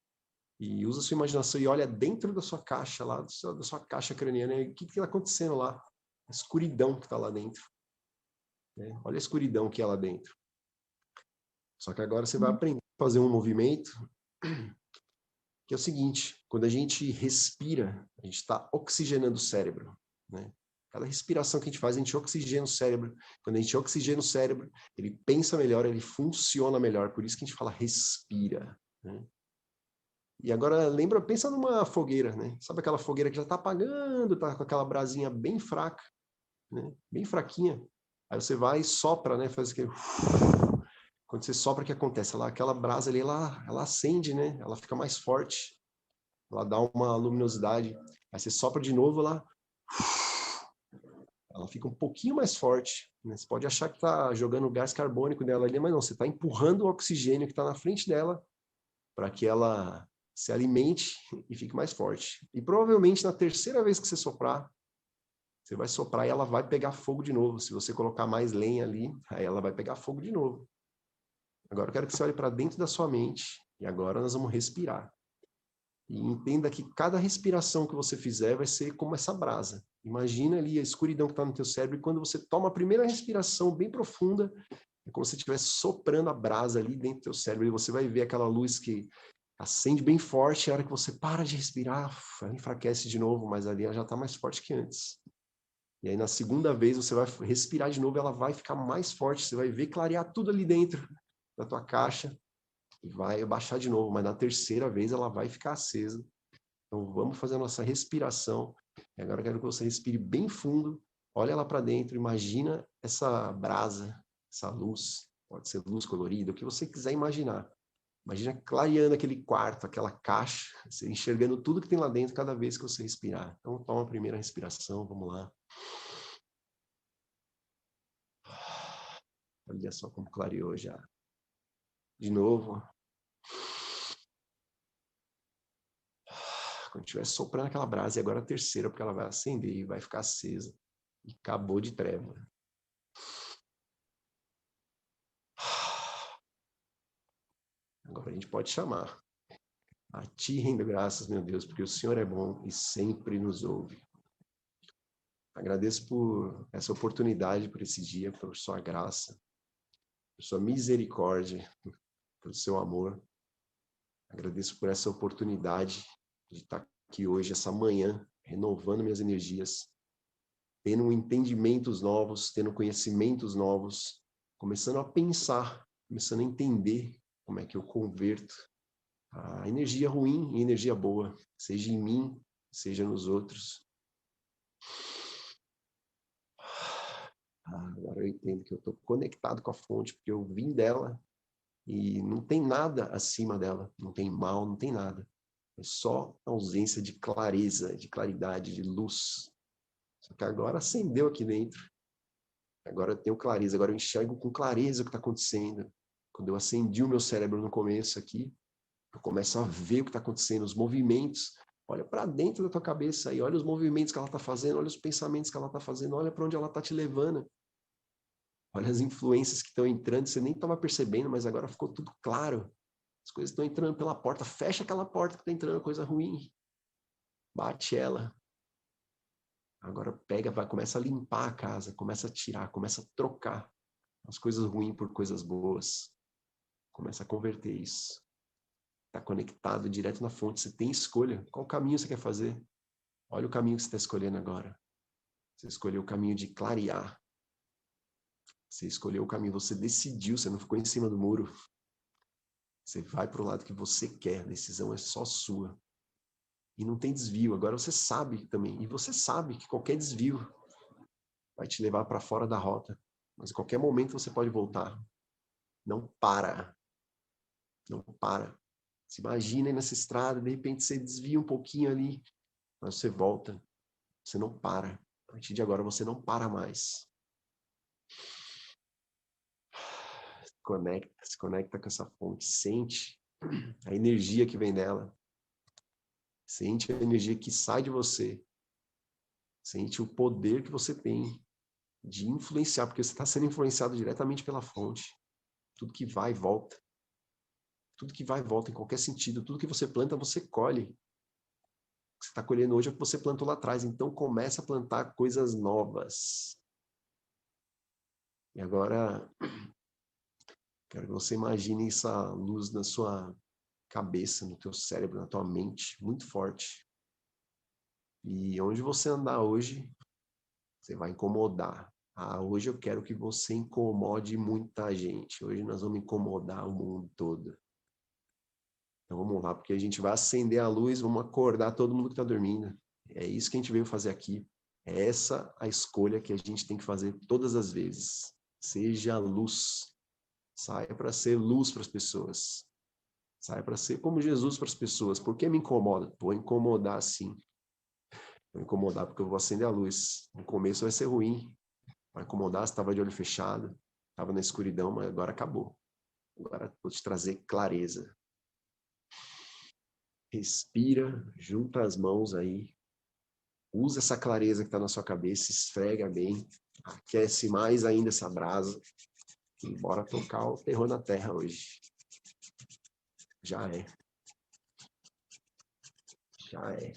e usa a sua imaginação e olha dentro da sua caixa, lá, da sua caixa craniana, o que está acontecendo lá? A escuridão que está lá dentro. Né? Olha a escuridão que é lá dentro. Só que agora você vai aprender a fazer um movimento que é o seguinte, quando a gente respira, a gente está oxigenando o cérebro, né? Cada respiração que a gente faz, a gente oxigena o cérebro. Quando a gente oxigena o cérebro, ele pensa melhor, ele funciona melhor. Por isso que a gente fala respira, né? E agora, pensa numa fogueira, né? Sabe aquela fogueira que já está apagando, está com aquela brasinha bem fraca, né? Bem fraquinha. Aí você vai e sopra, né? Faz aquele... Quando você sopra, o que acontece? Aquela brasa ali, ela acende, né? Ela fica mais forte. Ela dá uma luminosidade. Aí você sopra de novo, ela fica um pouquinho mais forte, né? Você pode achar que está jogando o gás carbônico dela ali, mas não, você está empurrando o oxigênio que está na frente dela para que ela se alimente e fique mais forte. E provavelmente na terceira vez que você soprar, você vai soprar e ela vai pegar fogo de novo. Se você colocar mais lenha ali, aí ela vai pegar fogo de novo. Agora eu quero que você olhe para dentro da sua mente e agora nós vamos respirar. E entenda que cada respiração que você fizer vai ser como essa brasa. Imagina ali a escuridão que está no teu cérebro e quando você toma a primeira respiração bem profunda, é como se você estivesse soprando a brasa ali dentro do teu cérebro e você vai ver aquela luz que acende bem forte, e a hora que você para de respirar, ela enfraquece de novo, mas ali ela já está mais forte que antes. E aí na segunda vez você vai respirar de novo, ela vai ficar mais forte, você vai ver clarear tudo ali dentro da tua caixa e vai abaixar de novo, mas na terceira vez ela vai ficar acesa. Então vamos fazer a nossa respiração. E agora eu quero que você respire bem fundo, olha lá para dentro, imagina essa brasa, essa luz, pode ser luz colorida, o que você quiser imaginar. Imagina clareando aquele quarto, aquela caixa, você enxergando tudo que tem lá dentro cada vez que você respirar. Então toma a primeira respiração, vamos lá. Olha só como clareou já. De novo. Quando estiver soprando aquela brasa, e agora a terceira, porque ela vai acender e vai ficar acesa. E acabou de treva. Agora a gente pode chamar. A ti rendo graças, meu Deus, porque o Senhor é bom e sempre nos ouve. Agradeço por essa oportunidade, por esse dia, por sua graça, por sua misericórdia, pelo seu amor. Agradeço por essa oportunidade de estar aqui hoje, essa manhã, renovando minhas energias, tendo entendimentos novos, tendo conhecimentos novos, começando a pensar, começando a entender como é que eu converto a energia ruim em energia boa, seja em mim, seja nos outros. Agora eu entendo que eu estou conectado com a fonte, porque eu vim dela e não tem nada acima dela, não tem mal, não tem nada. É só ausência de clareza, de claridade, de luz. Só que agora acendeu aqui dentro. Agora eu tenho clareza, agora eu enxergo com clareza o que está acontecendo. Quando eu acendi o meu cérebro no começo aqui, eu começo a ver o que está acontecendo, os movimentos. Olha para dentro da tua cabeça aí, olha os movimentos que ela está fazendo, olha os pensamentos que ela está fazendo, olha para onde ela está te levando. Olha as influências que estão entrando, você nem estava percebendo, mas agora ficou tudo claro. As coisas estão entrando pela porta, fecha aquela porta que está entrando coisa ruim. Bate ela. Agora pega, vai, começa a limpar a casa, começa a tirar, começa a trocar as coisas ruins por coisas boas. Começa a converter isso. Está conectado direto na fonte, você tem escolha. Qual caminho você quer fazer? Olha o caminho que você está escolhendo agora. Você escolheu o caminho de clarear. Você escolheu o caminho, você decidiu, você não ficou em cima do muro. Você vai para o lado que você quer, a decisão é só sua. E não tem desvio, agora você sabe também. E você sabe que qualquer desvio vai te levar para fora da rota. Mas em qualquer momento você pode voltar. Não para. Não para. Se imagina aí nessa estrada, de repente você desvia um pouquinho ali, mas você volta. Você não para. A partir de agora você não para mais. Se conecta com essa fonte, sente a energia que vem dela. Sente a energia que sai de você. Sente o poder que você tem de influenciar, porque você está sendo influenciado diretamente pela fonte. Tudo que vai, volta. Tudo que vai, volta em qualquer sentido. Tudo que você planta, você colhe. O que você está colhendo hoje é o que você plantou lá atrás. Então, começa a plantar coisas novas. E agora, quero que você imagine essa luz na sua cabeça, no teu cérebro, na tua mente, muito forte. E onde você andar hoje, você vai incomodar. Hoje eu quero que você incomode muita gente. Hoje nós vamos incomodar o mundo todo. Então vamos lá, porque a gente vai acender a luz, vamos acordar todo mundo que está dormindo. É isso que a gente veio fazer aqui. É essa a escolha que a gente tem que fazer todas as vezes. Seja luz. Saia para ser luz para as pessoas. Saia para ser como Jesus para as pessoas. Por que me incomoda? Vou incomodar sim. Vou incomodar porque eu vou acender a luz. No começo vai ser ruim. Vai incomodar, você estava de olho fechado. Estava na escuridão, mas agora acabou. Agora vou te trazer clareza. Respira, junta as mãos aí. Usa essa clareza que está na sua cabeça, esfrega bem. Aquece mais ainda essa brasa. E bora tocar o terror na terra hoje. Já é. Já é.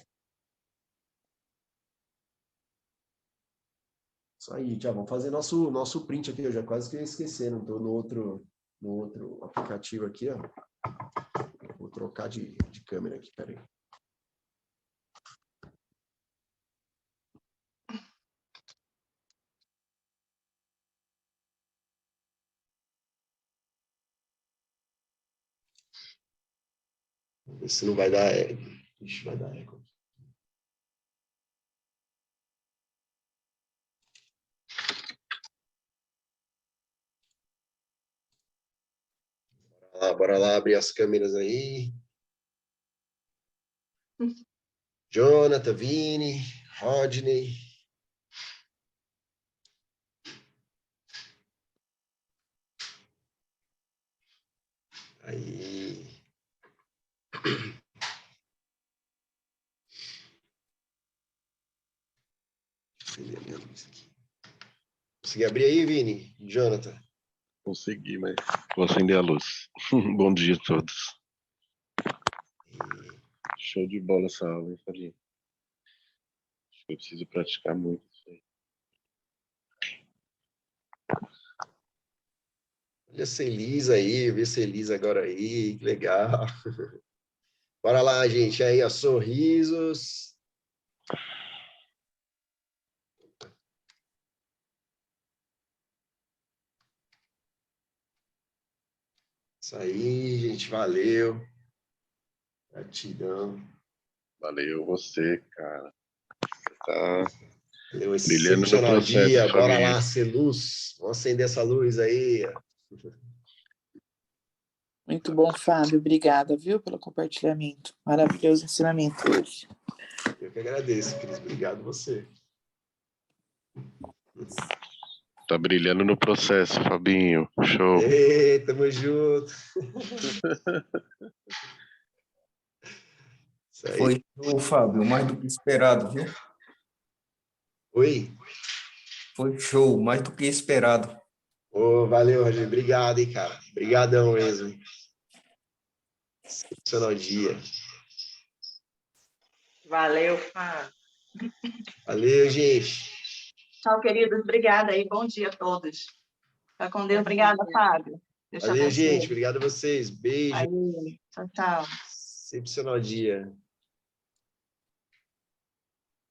Isso aí, já vamos fazer nosso print aqui. Eu já quase que ia esquecer, não estou no outro aplicativo aqui, ó. Vou trocar de câmera aqui, peraí. Vamos ver se não vai dar eco. Ixi, vai dar eco. Bora lá abrir as câmeras aí. Jonathan, Vini, Rodney. Aí. Consegui abrir aí, Vini? Jonathan? Consegui, mas vou acender a luz. Bom dia a todos. Show de bola essa aula, hein, Fabinho? Acho que eu preciso praticar muito isso aí. Olha a Celisa aí, vê a Celisa agora aí, que legal. Bora lá, gente, aí, ó, sorrisos. Isso aí, gente, valeu. Gratidão. Valeu você, cara. Você tá Valeu, brilhando no excepcional processo, dia. Bora Fabinho. lá, ser luz. Vamos acender essa luz aí. Muito bom, Fábio. Obrigada, viu, pelo compartilhamento. Maravilhoso ensinamento hoje. Eu que agradeço, Cris. Obrigado você. Tá brilhando no processo, Fabinho. Show. Ei, tamo junto. Isso aí. Foi show, Fábio, mais do que esperado, viu? Oi. Foi show, mais do que esperado. Ô, valeu, Roger. Obrigado, hein, cara. Obrigadão mesmo. Excepcional dia. Valeu, Fábio. Valeu, gente. Tchau, queridos. Obrigada aí. Bom dia a todos. Fica com Deus. Obrigada, Fábio. Deus te Valeu, abençoe. gente. Obrigado a vocês. Beijo. Aí, tchau, tchau. Excepcional dia.